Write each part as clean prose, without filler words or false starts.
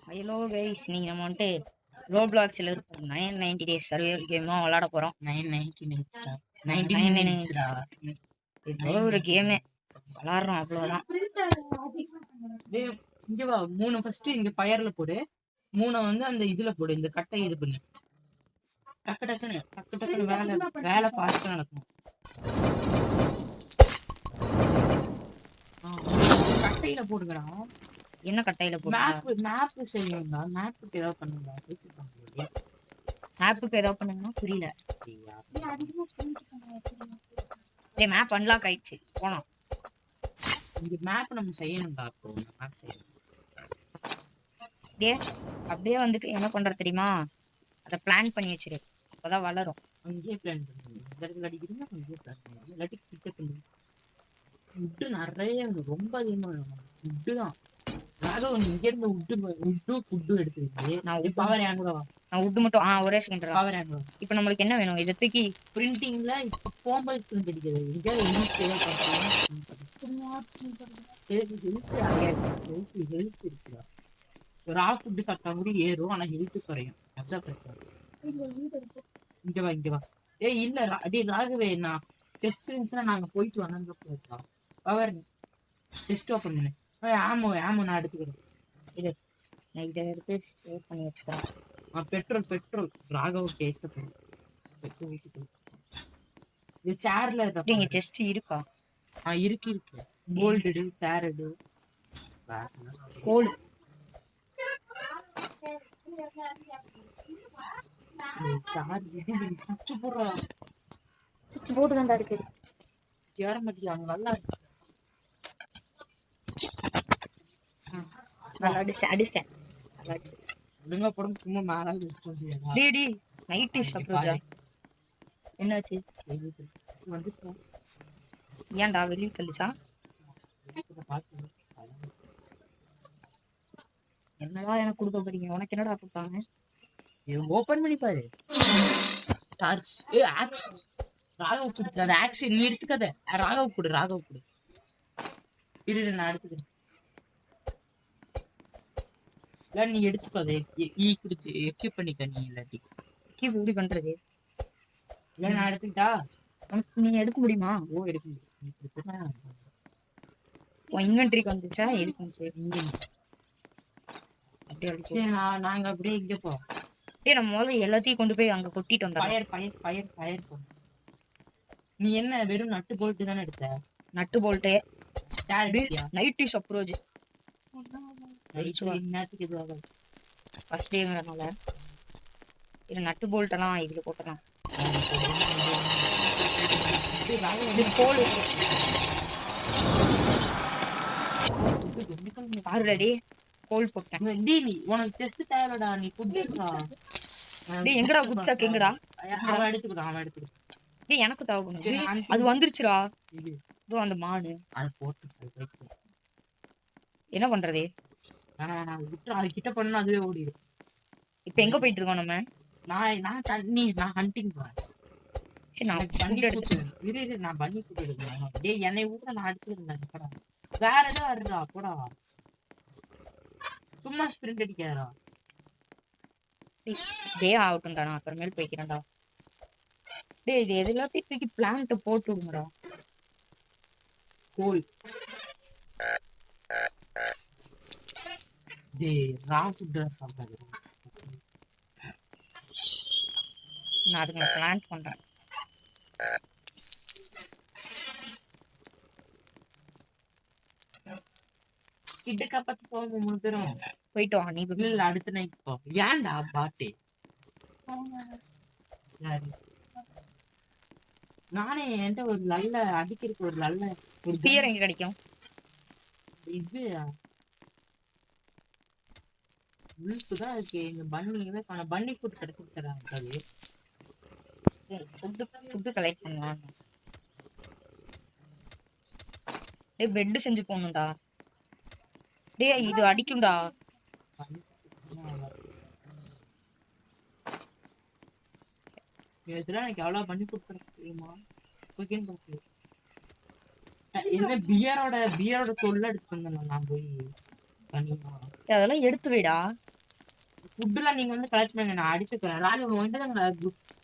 Hello guys, நீங்கள் நம்ம வந்துட்டு ரோப்ளாக்ஸில் இருப்போம் 990 டேஸ் சர்வைவல் கேம் தான் விளாட போகிறோம். 999 ஏதோ ஒரு கேமு விளாட்றோம், அவ்வளோதான். இங்க வா, 3 ஃபர்ஸ்ட் இங்க ஃபயர்ல போடு, 3 வந்து அந்த இதுல போடு. இந்த கட்டை இது பண்ணு, டக்கு டக்குன்னு வேலை ஃபாஸ்டா நடக்கும். கட்டையில போடுங்கடா. என்ன கட்டையில் போட்டு மேப் செய்யணும்டா. மேப்புக்கு ஏதாவது பண்ணுங்க. மேப்புக்கு ஏதாவது பண்ணுங்கன்னா புரியல. மேப் அன்லாக் ஆயிடுச்சு, போனோம். இங்க மேப் நம்ம செய்யணும்டா. இப்போ மேப் செய்யணும். அப்படியே வந்துட்டு என்ன பண்றது தெரியுமா, அதை பிளான் பண்ணி வச்சிரு, அப்பதான் வளரும். அங்கேயே பிளான் பண்ணுங்க. இந்த இடத்துல அடிக்கிறீங்க, அங்கேயே பிளான் பண்ணுங்க. இல்லாட்டி கிட்ட பண்ணுங்க. உட்டு நிறைய ரொம்ப அதிகமா வேணும். உட்டு தான் இங்க இருந்து உட்டு ஃபுட்டு எடுத்துக்கிட்டு நான் பவர் ஆங்குவா. நான் உட்டு மட்டும் ஒரே செகண்ட் பவர் ஆங்குவா. இப்போ நம்மளுக்கு என்ன வேணும்? இதை தூக்கி பிரிண்டிங்ல இப்போ போகும்போது பிரிண்ட் அடிக்கிறது. இங்கே ஹெல்த் இருக்குதா? ரா ஃபுட்டு சாப்பிட்டா கூட ஏறும், ஆனா ஹெல்த் குறையும். அதுதான் பிரச்சனை. இங்க வா. ஏய் இல்ல, அடி ராகவே, நான் டெஸ்ட் இருந்துச்சுன்னா நாங்க போயிட்டு வந்தாங்க போயிட்டோம். பவர் டெஸ்ட் ஓப்பன் பண்ணு. ஆமோ நான் எடுத்துக்கிறேன். இது நான் இதை எடுத்து ஸ்டோர் பண்ணி வச்சுக்கிறேன். பெட்ரோல் ராகவ் டேஸ்ட் பண்ணு. இது சேர்ல இங்க செஸ்ட் இருக்கா? இருக்கு. கோல்டு எடு, சேர் எடு. கோல்டு சார்ஜ் சுவிட்ச் போடுறா. சுவிட்ச் போர்டு தான்டா இருக்கு. ஏற மாட்டேங்க. நல்லா அடிச்சிட்டேன். ஒழுங்கா போடும். சும்மா மேல டேடி நைட் இஸ் அப்ரோஜா. என்னாச்சு? ஏன்டா வெளியே கழிச்சா? என்னடா எனக்கு கொடுக்க போறீங்க? உனக்கு என்னடா கொடுப்பாங்க? ஓபன் பண்ணி பாரு. டார்ச் ஆக்ஸ் ராகவ் குடுத்து அந்த ஆக்ஸ் நீ எடுத்துக்காத. ராகவ் கொடு. இரு நான் எடுத்துக்கிறேன். இல்ல நீ எடுத்துக்காத. ஈ குடுத்து எக்யூப் பண்ணிக்க. நீ இல்லாட்டி எக்யூப் எப்படி பண்றது? இல்ல நான் எடுத்துக்கிட்டா நீ எடுக்க முடியுமா? எடுக்க முடியும். இன்வென்ட்ரிக்கு வந்துச்சா? இருக்கு. நாங்க அப்படியே இங்க போறோம். நம்ம முதல்ல எல்லாத்தையும் கொண்டு போய் அங்க கொட்டிட்டு வந்தோம். ஃபயர் நீ என்ன வெறும் நட்டு போல்ட்டு தானே எடுத்த? நட்டு போல்ட்டு நைட் இஸ் அப்ரோச். நேரத்துக்கு எதுவாக ஃபர்ஸ்ட் டேங்கிறனால இது நட்டு போல்ட்டெல்லாம் இதுல போட்டலாம். ஆல்ரெடி கோல் போட்டேன். உனக்கு ஜஸ்ட் தேவைடா. நீ புடிச்சா எங்கடா குச்சா கேங்கடா? அவன் எடுத்துக்கிட்டான். டேய் எனக்கு தேவைப்படுது. அது வந்துருச்சுடா. இதோ அந்த மாடு அது போட்டு என்ன பண்றது? நான் விட்டு அது கிட்ட பண்ணா அதுவே ஓடிடும். இப்ப எங்க போயிட்டு இருக்கோம் நம்ம? நான் ஹண்டிங் போறேன். நான் பண்ணி கூட்டு எடுக்கிறேன். டேய் என்னை விட நான் அடிச்சிருந்தேன். வேற ஏதாவது வருடா போடா. சும்மா ஸ்பிரிண்ட் அடிக்காதடா. டே ஆகட்டும்டா, நான் அப்புறமேல் போய்க்கிறேன்டா. டேய் இது எல்லாத்தையும் தூக்கி பிளான்ட் போட்டு விடுங்கடா. கோல் டேய் ரா ஃபுட் சாப்பிடாத. நான் அதுக்கு நான் பிளான்ட் பண்றேன். கிட்ட பத்தி போவோம் 3 பேரும். போயிட்டு வா. நீ இல்ல அடுத்த நைட் போ. ஏன்டா பாட்டே? நானே என்கிட்ட ஒரு நல்ல அடிக்கிறதுக்கு ஒரு நல்ல ஸ்பியர் எங்க கிடைக்கும்? இது தான் இருக்கு. இந்த பன்னியுமே பன்னி ஃபுட் கிடைச்சிருச்சா? அது ஃபுட்டு கலெக்ட் பண்ணலாம். டேய் பெட் செஞ்சு போகணும்டா. டேய் இது அடிக்கும்டா. எனக்கு எவ்வளவு பண்ணி கொடுக்குறேன் தெரியுமா? என்ன பியரோட தொல்லை எடுத்து வந்தேன் நான் போய். அதெல்லாம் எடுத்து வைடா. ஃபுட்டுலாம் நீங்க வந்து கலெக்ட் பண்ணுங்க, நான் அடிச்சுக்கிறேன். ராஜு உன்கிட்ட தான்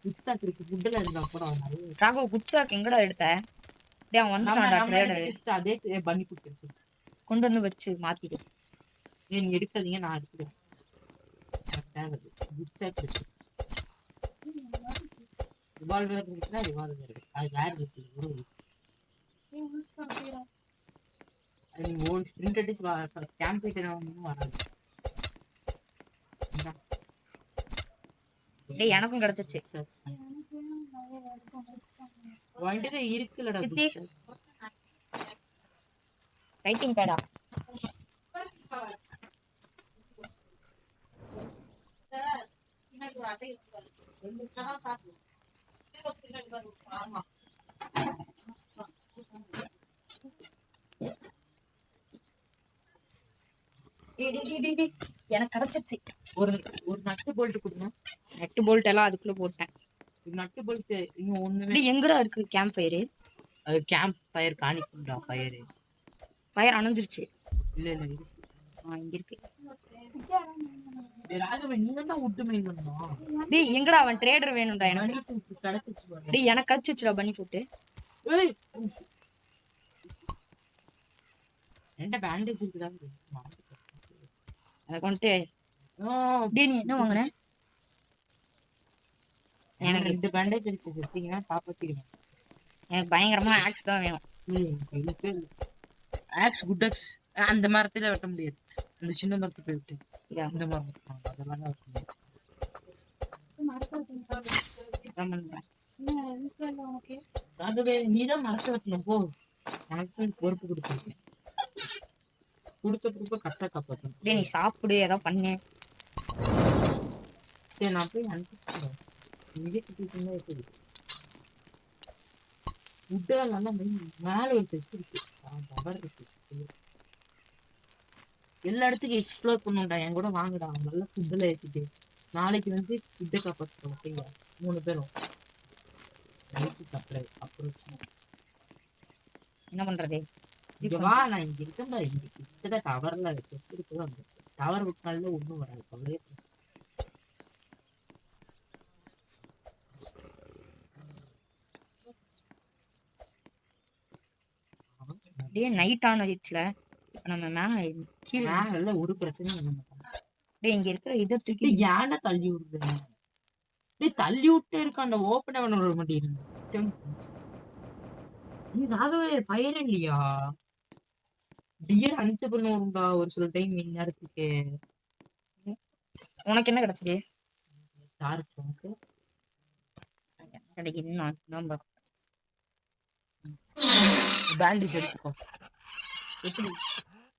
குட் சாக் இருக்கு, ஃபுட்டுல இருந்தா கூட ராகவ் குட்சாக் எங்கடா எடுத்த? டேய் அவன் நம்ம வந்துட்டான்டா நம்ம ட்ரேடர். எடுத்து வச்சுட்டு அதே பண்ணி கொடுத்துருச்சு. கொண்டு வந்து வச்சு மாத்திடு. நீங்க எடுக்காதீங்க, நான் எடுத்துக்கிறேன். தேவை குட் சாக் இருக்கு. ரிவால்வர் இருக்குன்னா ரிவால்வர் இருக்கு, அது வேற இருக்கு. அது நீங்க ஓல்ட் ஸ்பிரிண்டட் இஸ் கேம்ப் கிட்ட வராது. டேய் எனக்கும் கிடைச்சிருச்சு. சார் வண்டில இருக்குல்லடா சித்தி குட் சாக். ரைட்டிங் பேடா. எனக்கு கிடைச்சிருச்சு. ஒரு ஒரு நட்டு போல்ட் கொடுங்க. நெட் போல்ட் எல்லாம் அதுக்குள்ள போட்டேன். ஒரு நட்டு போல்ட் இன்னும் ஒண்ணுமே. டேய் எங்கடா இருக்கு கேம்ப் ஃபயர்? அது கேம்ப் ஃபயர் காணிக்கும்டா ஃபயர். ஃபயர் அணைஞ்சிருச்சு. இல்ல இல்ல இது இங்க இருக்கு. ராகவன் நீங்க தான் விட்டு மெயின் பண்ணோம். டேய் எங்கடா அவன் ட்ரேடர் வேணும்டா எனக்கு. கிடைச்சிச்சு பாரு. டேய் எனக்கு கிடைச்சிச்சுடா பனி ஃபுட். ஏய் என்ன பேண்டேஜ் இருக்குடா? எனக்கு வந்துட்டு டேய் நீ என்ன வாங்குன? எனக்கு 2 பேண்டேஜ் இருக்கு, செத்தீங்கன்னா காப்பாத்திடுவேன். எனக்கு பயங்கரமா ஆக்ஸ் தான் வேணும். எனக்கு ஆக்ஸ் குட் ஆக்ஸ் அந்த மரத்துல வெட்ட முடியாது, அந்த சின்ன மரத்தை போய் விட்டு இந்த மரம் அதெல்லாம் தான் வெட்ட முடியும். ராகவே நீதான் மரத்தை வெட்டணும் போ, மனசு பொறுப்பு கொடுத்துருக்கேன். கொடுத்த பொறுப்பை கரெக்டா காப்பாற்றணும். டேய் நீ சாப்பிடு ஏதோ பண்ணு. சரி நான் போய் அனுப்பிச்சுக்கிறேன். இங்கே சுத்திட்டு இருந்தா எப்படி ஃபுட்டெல்லாம் நல்லா மேல ஒரு செட் இருக்கு, பவர் இருக்கு. எல்லா இடத்துக்கும் எக்ஸ்ப்ளோர் பண்ணுண்டா, என் கூட வாங்கடா. நல்லா ஃபுட்டில் ஏற்றிட்டு நாளைக்கு வந்து ஃபுட்டை காப்பாற்றுறோம். ஓகேங்களா 3 பேரும் சப்ளை அப்புறம் என்ன பண்றது? இங்க வா, நான் இங்க இருக்கேன் பாரு. இங்க கிட்ட டவர்ல இருக்குதான், அந்த டவர் விட்டால ஒண்ணும் வராது. கவலையே டேய் நைட் ஆனதுல நம்ம மேல கீழ மேல ஒரு பிரச்சனையும் இல்ல. டேய் இங்க இருக்கிற இதை தூக்கி ஏன்டா தள்ளி விடுறேன்? டேய் தள்ளி விட்டே இருக்க, அந்த ஓப்பன் பண்ண விட மாட்டேன். நாகவே ஃபயர் இல்லையா? டியர் ஹண்ட் பண்ணுவோம்டா ஒரு சில டைம் நேரத்துக்கு. உனக்கு என்ன கிடைச்சது? யாருக்கு உனக்கு கிடைக்குது நான் பேண்டேஜ் எடுத்துக்கோ. எப்படி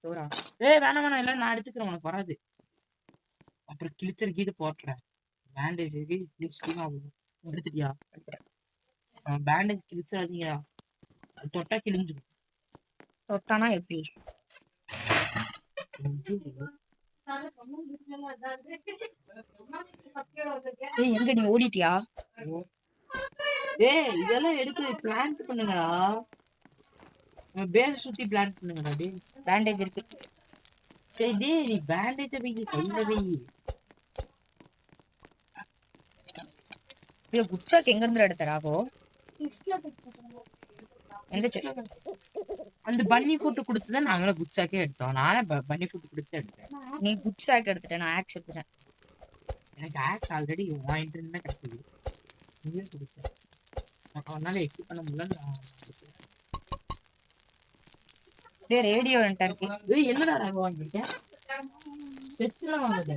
சோரா? ஏய் வேணாம் வேணாம், இல்லை நான் எடுத்துக்கிறேன், உனக்கு வராது. அப்புறம் கிழிச்சர் கீது போட்டுறேன். பேண்டேஜ் எடுத்துட்டியா? பேண்டேஜ் கிழிச்சிடாதீங்கடா, தொட்டா கிழிஞ்சிடும். தொட்டானா எப்படி? ஏய் எங்க நீ ஓடிட்டியா? ஏய் இதெல்லாம் எடுத்து பிளான்ட் பண்ணுங்கடா, பேஸ் சுத்தி பிளான்ட் பண்ணுங்கடா. டேய் பேண்டேஜ் இருக்கு. சரி டேய் நீ பேண்டேஜ் வை, கையில வை. டேய் குட்சாக் எங்க இருந்து எடுத்த ராகோ? எந்த அந்த பன்னி போட்டு கொடுத்துதான் நாங்களும் குட்சாக்கே எடுத்தோம். நானே பன்னி போட்டு கொடுத்து எடுத்தேன். நீ குட்சாக் எடுத்துட்ட, நான் ஆக்ஸ் எடுத்துட்டேன். எனக்கு ஆக்ஸ் ஆல்ரெடி வாங்கிட்டு இருந்தா கிடைச்சது, நீயே கொடுத்தேன். அவனால எக்ஸிட் பண்ண முடியல. டேய் ரேடியோ என்கிட்ட இருக்கு. ஏய் என்னடா ராக வாங்கிட்டேன்? டெஸ்ட்லாம் வாங்குது.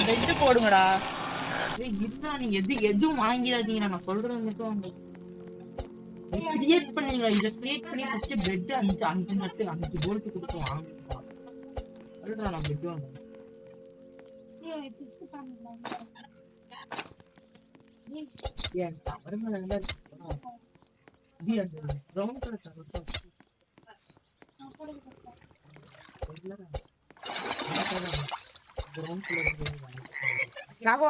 பெட் போடுங்கடா. ஏய் இருந்தா நீ எதுவும் வாங்கிடாதீங்க, நான் சொல்றது மட்டும் வாங்க. கிரியேட் பண்ணீங்க, இதை கிரியேட் பண்ணி ஃபர்ஸ்ட் பெட் 5 நட்டு 5 போல்ட் கொடுத்து வாங்கிக்கலாம். சொல்றேன் நான் பெட் வாங்க. ஏன் தவறு மேல இருக்கு அந்த ப்ரௌன் கலர் தவறு ப்ரௌன் கலர் ராகோ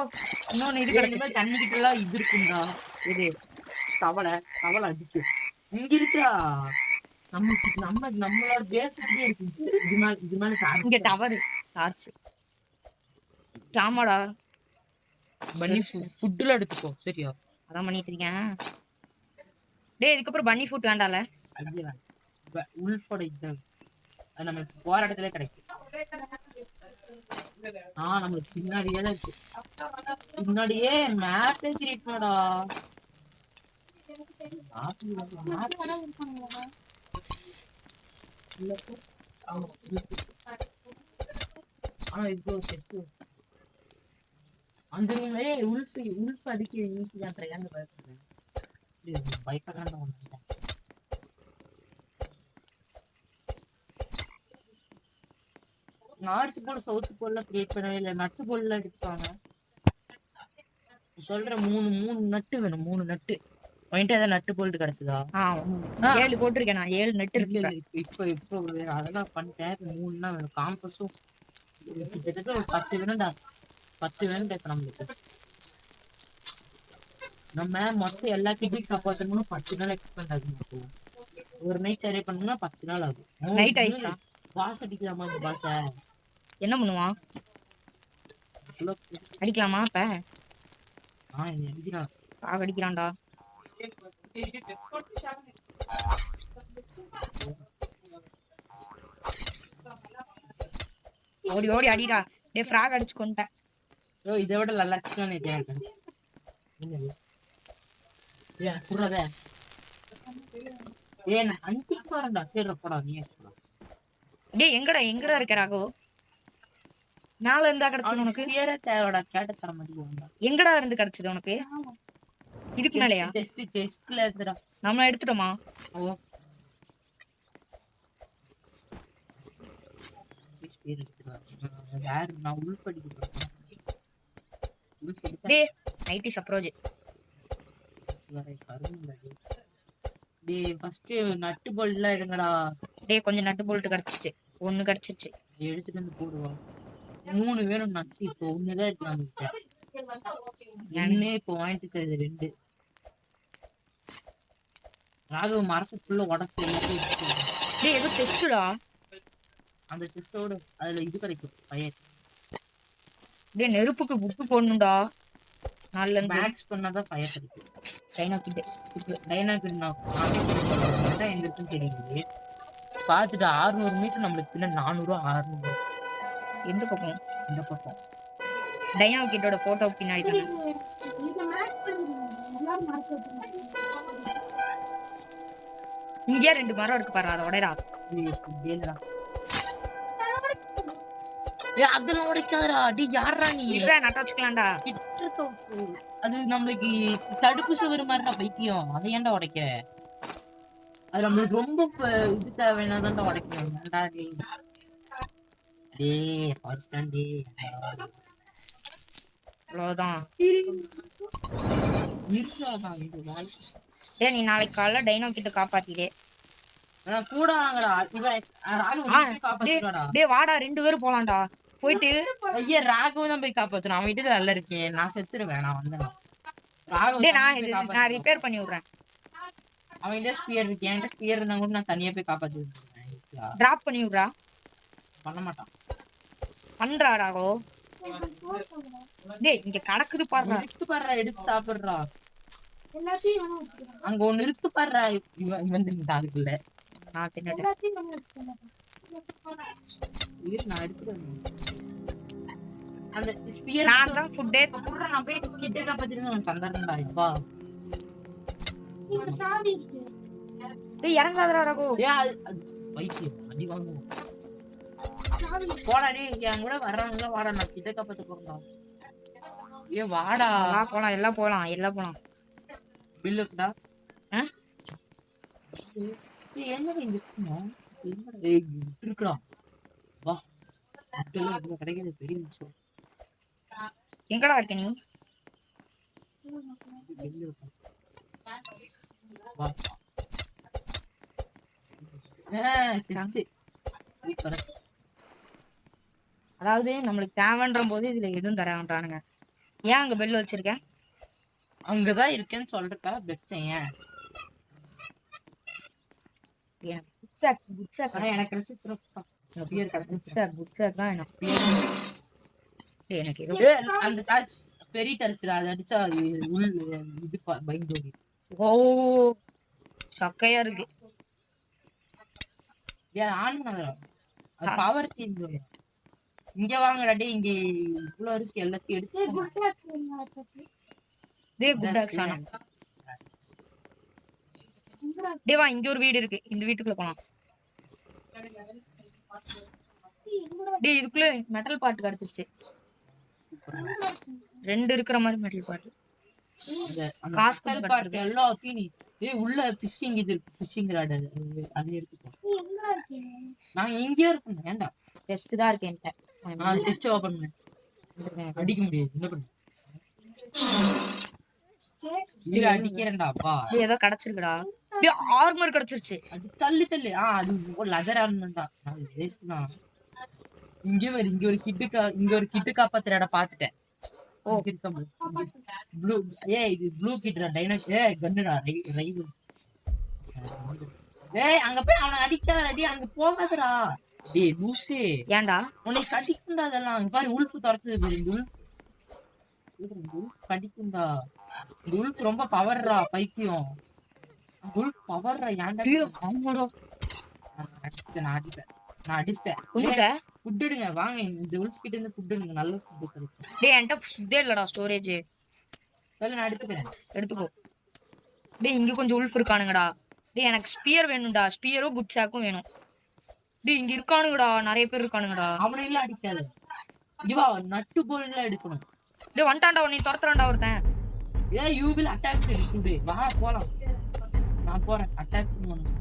இன்னொன்னு இது கிடைச்சிச்சு. தண்ணிக்கிட்ட எல்லாம் இது இருக்குண்டா. இது தவளை அடிக்கும் இங்க இருக்கா. நம்மளோட பேசிக்கிட்டே இருக்கு. இது மேல இங்க டவர் டார்ச். ஆமாடா பன்னி ஃபுட்ல எடுத்துக்கோ சரியா. அதான் பண்ணிட்டு இருக்கேன். டேய் இதுக்கப்புறம் பன்னி ஃபுட் வேண்டாம்ல. ஐயா உல்ஃபோட இது அது நம்மளுக்கு போற இடத்துல கிடைக்கும். நம்மளுக்கு பின்னாடியே தான் இருக்கு. முன்னாடியே மேப்பே கிரியேட் பண்ணடா. அந்த உல்ஃப் அடிக்க ஈஸியா ட்ரையாங்க பயப்படாத ஒண்ணு. நார்த் போல் சவுத் போல்லாம் கிரியேட் பண்ணவே இல்லை. நட்டு போல்லாம் எடுத்துட்டாங்க. சொல்ற மூணு நட்டு வேணும். 3 நட்டு வாங்கிட்டு ஏதாவது நட்டு போல்ட்டு கிடைச்சதா? 7 போட்டிருக்கேன் நான். 7 நட்டு இருக்கு இப்போ அதெல்லாம் பண்ணிட்டேன். 3 தான் வேணும். காம்பஸும் கிட்டத்தட்ட ஒரு 10 வேணும்டா. 10 வேணும்டா இப்ப நம்மளுக்கு. நம்ம மொத்தம் எல்லாத்தையும் காப்பாற்றணும்னா 10 நாள் எக்ஸ்பெண்ட் ஆகும். ஒரு நைட் சரி பண்ணணும்னா 10 நாள் ஆகும். நைட் ஆயிடுச்சா? பாஸ் அடிக்கலாமா? இந்த பாஸ என்ன பண்ணுவான்? அடிக்கலாமா? அப்ப அடிக்கிறான்டா. ஓடி ஓடி அடிடா. டேய் ஃப்ராக் அடிச்சு கொண்டேன். இதை விட லல்லாச்சுதான் புறத ஏன் அன்டிக் பாருடா. சரி போடா நீ. டேய் எங்கடா இருக்க ராகோ? மேல இருந்தா கிடைச்சது உனக்கு? கிளியரா தேவடா. கேட்ட தர மாட்டீங்க. எங்கடா இருந்து கிடைச்சது உனக்கு? இதுக்கு மேலயா? டெஸ்ட்ல இருந்துடா. நம்ம எடுத்துட்டோமா? நான் உல்ஃப் அடிக்கிறேன். டேய் நைட்டி சப்ரோஜ். டேய் ஃபர்ஸ்ட் நட்டு போல்ட்லாம் எடுங்கடா. டேய் கொஞ்சம் நட்டு போல்ட் கிடைச்சிச்சு. 1 கிடைச்சிச்சு. எடுத்துட்டு வந்து போடுவா. 3 வேணும் நட்டு. இப்போ 1 தான் இருக்கு நம்மகிட்ட. என்னே இப்போ வாங்கிட்டு இருக்கிறது 2. ராகவ மரத்து ஃபுல்லா உடச்சு டேய் ஏதோ செஸ்டுடா. அந்த செஸ்டோட அதுல இது கிடைக்கும் ஃபயர். டேய் நெருப்புக்கு புட்டு போடணும்டா. நாள்ல இருந்து மேக்ஸ் பண்ணாதான் ஃபயர் கிடைக்கும். டைனோகிட் எங்க இருக்குன்னு தெரியுது. பார்த்துட்டு 600 மீட்டர் நம்மளுக்கு பின்ன 400 600. எந்த பக்கம்? இந்த பக்கம். டைனோகிட்டோட போட்டோ பின்னாடி தானே. இங்கே 2 மரம் இருக்கு பாரு. அதை உடைடா. அதெல்லாம் உடைக்காதடா. அடி யாரா நீ? நட்ட வச்சுக்கலாம்டா. அது நம்மளுக்கு தடுப்பு சுவர் மாதிரிடா பைத்தியம். அதை ஏன்டா உடைக்கிற? அது நம்மளுக்கு ரொம்ப இது தேவையானதான்டா உடைக்கணும். ஏன்டா அவ்வளவுதான். நீ நாளைக்கு காலைல டைனோ கிட்ட காப்பாத்திடே. கூட வாங்கடா. டேய் வாடா 2 பேரும் போலாம்டா. போயிட்டு ஐயா ராகவ் தான் போய் காப்பாத்தணும். அவன் கிட்ட நல்லா இருக்கேன். நான் செத்துருவேன். நான் வந்தேன். நான் ரிப்பேர் பண்ணி விடுறேன். அவன் ஸ்பியர் இருக்கு. என்கிட்ட ஸ்பியர் இருந்தா கூட நான் தனியா போய் காப்பாத்திடுவேன். டிராப் பண்ணி விடுறா. பண்ண மாட்டான். பண்றா ராகோ. டேய் இங்க கடக்குது பாருடா. இருக்கு பாருடா. எடுத்து சாப்பிடுறா. அங்க ஒண்ணு இருக்கு பாருடா. இவன் தின்னுடா அதுக்குள்ள. நான் தின்னுட்டேன். நான் எடுத்துட்டு அந்த ஸ்பியர் நான் தான் ஃபுட்டே நான் போய் கிட்ட காப்பாத்திட்டு நான் தந்தறேன்டா. இப்பா ஒரு சாவி இருக்கு. டேய் இறங்காதடா ராகோ. ஏய் பைத்தியம். அடி வாங்கு. போடா டேய். என் கூட வர்றாங்க. வாடா நான் கிட்ட காப்பாத்த போறேன்டா. வாடா. வா போலாம். எல்லாம் போலாம். பில்லுக்குடா. என்னடா இங்க இருக்குமா? ஏய் இருக்குடா. வா. அதெல்லாம் இங்க கிடைக்கிறது பெரிய விஷயம். எங்கடா இருக்க நீ? வா. அதாவது நம்மளுக்கு தேவைன்ற போது இதுல எதுவும் தர வேண்டானுங்க. ஏன் அங்க பெல் வச்சிருக்கேன்? அங்கதான் இருக்கேன்னு சொல்றக்கா பெட்சேன். குட் சாக் ஆனா எனக்கு கிடைச்சிருப்பா பியர் கிடைச்சிருப்பா குட் சாக் தான் எனக்கு எனக்கு ஏதோ அந்த டாச் பெரிய டர்ச்டா அதை அடிச்சா அது உள் இது பயந்தோடி ஓ சக்கையா இருக்கு. ஏன் ஆன் பண்ணலாம் அது பவர் சேஞ்ச் இங்க வாங்கடா டேய் இங்க இவ்வளவு இருக்கு எல்லாத்தையும் எடுத்து டேய் குட் ஆக்ஷன் டேய் வா இங்க ஒரு வீடு இருக்கு இந்த வீட்டுக்குள்ள போலாம். டேய் இதுக்குள்ள மெட்டல் பார்ட் கிடைச்சிருச்சு 2 இருக்கிற மாதிரி மெட்டல் பார்ட் காசு மெட்டல் பார்ட் எல்லாத்தையும் நீ உள்ள ஃபிஷிங் இது இருக்கு ஃபிஷிங் ராட் அது எடுத்துக்கோ. நான் இங்கே இருக்கேன் ஏன்டா டெஸ்ட் தான் இருக்கு என்கிட்ட. நான் செஸ்ட் ஓபன் பண்ணேன் அடிக்க முடியாது என்ன பண்ணு இது அடிக்கிறேன்டா அப்பா டேய் ஏதோ கிடைச்சிருக்குடா. டேய் ஆர்மர் கிடைச்சிருச்சு. அது தள்ளி தள்ளி அது லெதர் ஆர்மர் தான் அது வேஸ்ட் தான். இங்க ஒரு கிட்டு காப்பாத்துற இடம் பாத்துட்டேன். ஓ ப்ளூ இது ப்ளூ கிட்ரா டைனோஸ் கன்னுடா ரைவ் அங்க போய் அவனை அடிக்காதடி அங்க போகாதடா டேய் லூசு ஏன்டா உன்னை கடிக்கும்டா அதெல்லாம் அங்க பாரு உல்ஃப் துரத்துது பாரு இந்த உல்ஃப் கடிக்கும்டா இந்த உல்ஃப் ரொம்ப பவர்ரா பைத்தியம் உல்ஃப் பவர்ரா ஏன்டா ஆமாடா நான் அடிச்சிட்டேன் ஃபுட் எடுங்க வாங்க இந்த உல்ஃப் கிட்ட இருந்து ஃபுட் எடுங்க நல்ல ஃபுட் கிடைக்கும். டேய் என்கிட்ட ஃபுட்டே இல்லடா ஸ்டோரேஜ் நான் எடுத்துக்கிறேன் எடுத்துக்கோ. டேய் இங்க கொஞ்சம் உல்ஃப் இருக்கானுங்கடா. டேய் எனக்கு ஸ்பியர் வேணும்டா ஸ்பியரும் குட் சாக்கும் வேணும். டேய் இங்க இருக்கானுங்கடா நிறைய பேர் இருக்கானுங்கடா. அவனை எல்லாம் அடிக்காது இவா நட்டு போல் எல்லாம் எடுக்கணும். டேய் வந்துட்டான்டா உன்னை துரத்துறான்டா ஒருத்தன். யூ வில் அட்டாக் டுடே வா போலாம் நான் போறேன் அட்டாக் பண்ணுவேன்.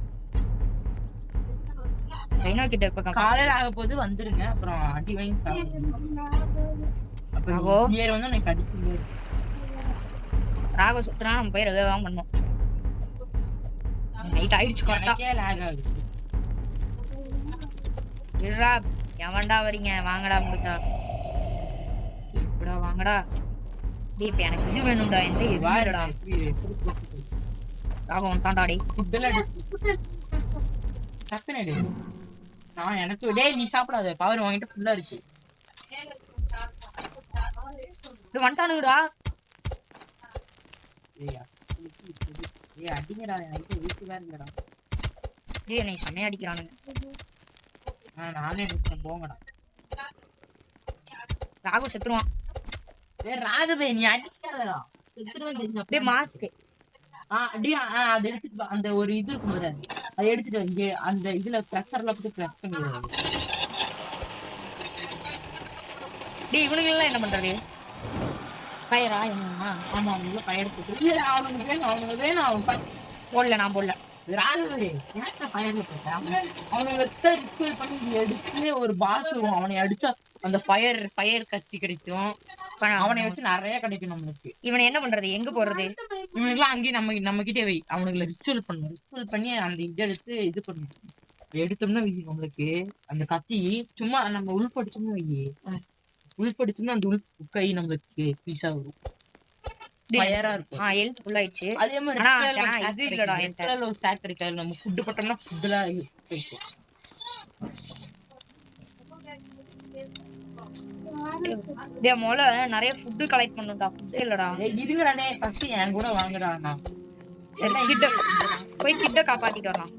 டைனோ கிட்ட இப்ப காலையில ஆக போது வந்துருங்க அப்புறம் அடி வாங்கி சாப்பிடுங்க. அப்புறம் ஏர் வந்து எனக்கு அடிக்குது ராகவ சுத்துறா நம்ம போய் ரெகுலராக பண்ணோம். நைட் ஆயிடுச்சு கரெக்டா லாக் ஆகுது. இருடா எவன்டா வரீங்க வாங்கடா முடிச்சா இப்படா வாங்கடா. டேய் இப்ப எனக்கு இது வேணும்டா எந்த இது வாடா ராகவ வந்துட்டான்டா. டேய் டக்குனு நான் எனக்கு டேய் நீ சாப்பிடாத பவர் வாங்கிட்டு ஃபுல்லா இருக்கு. டேய் வந்துட்டானுங்கடா. ஏய் அடிங்கடா எனக்கு வீட்டு வேற இல்லடா. டேய் என்னை செமையா அடிக்கிறானுங்க. நானே நினைச்சேன் போங்கடா. ராகவ செத்துருவான். டேய் ராகவே நீ அடிக்காதடா செத்துருவேன் தெரிஞ்சா. டேய் மாஸ்க் டேய் அது எடுத்துட்டு அந்த ஒரு இது இருக்கும் பாரு அதை எடுத்துட்டு இங்க அந்த இதுல பிரஷர்ல போட்டு பிரஸ் பண்ணிடுவாங்க. டேய் இவனுங்க எல்லாம் என்ன பண்றது ஃபயரா ஆமா அவனுக்கு ஃபயர் போட்டு அவனுக்கு வேணும் அவன் போடல நான் போடல. ஒரு பாஸ் அவனை அடிச்சா அந்த ஃபயர் கத்தி கிடைக்கும். அவனை வச்சு நிறைய கிடைக்கும் நம்மளுக்கு. இவனை என்ன பண்றது எங்க போறது இவனுக்குலாம் அங்கேயே நம்ம கிட்டே வை அவனுங்களை ரிச்சுவல் பண்ணி அந்த இதை எடுத்து இது பண்ணும். எடுத்தோம்னா வை நம்மளுக்கு அந்த கத்தி சும்மா நம்ம உள்படிச்சோம்னா வை உள்படிச்சோம்னா அந்த உள் கை நம்மளுக்கு பீஸா வரும். ஃபயரா இருக்கும். ஹெல்த் ஃபுல் ஆயிடுச்சு. அதே மாதிரி இது இல்லடா என்கிட்ட ஒரு ஸ்டாக் கிடைக்காது. நம்ம ஃபுட் போட்டோம்னா ஃபுட்லாம் போயிடும். டேய் மொள நிறைய ஃபுட் கலெக்ட் பண்ணனும்டா ஃபுட் இல்லடா. இதுங்கடா ஃபர்ஸ்ட் என் கூட வாங்குடா நான். சரி கிட்ட போய் கிட்ட காப்பாத்திட்டு வரலாம்.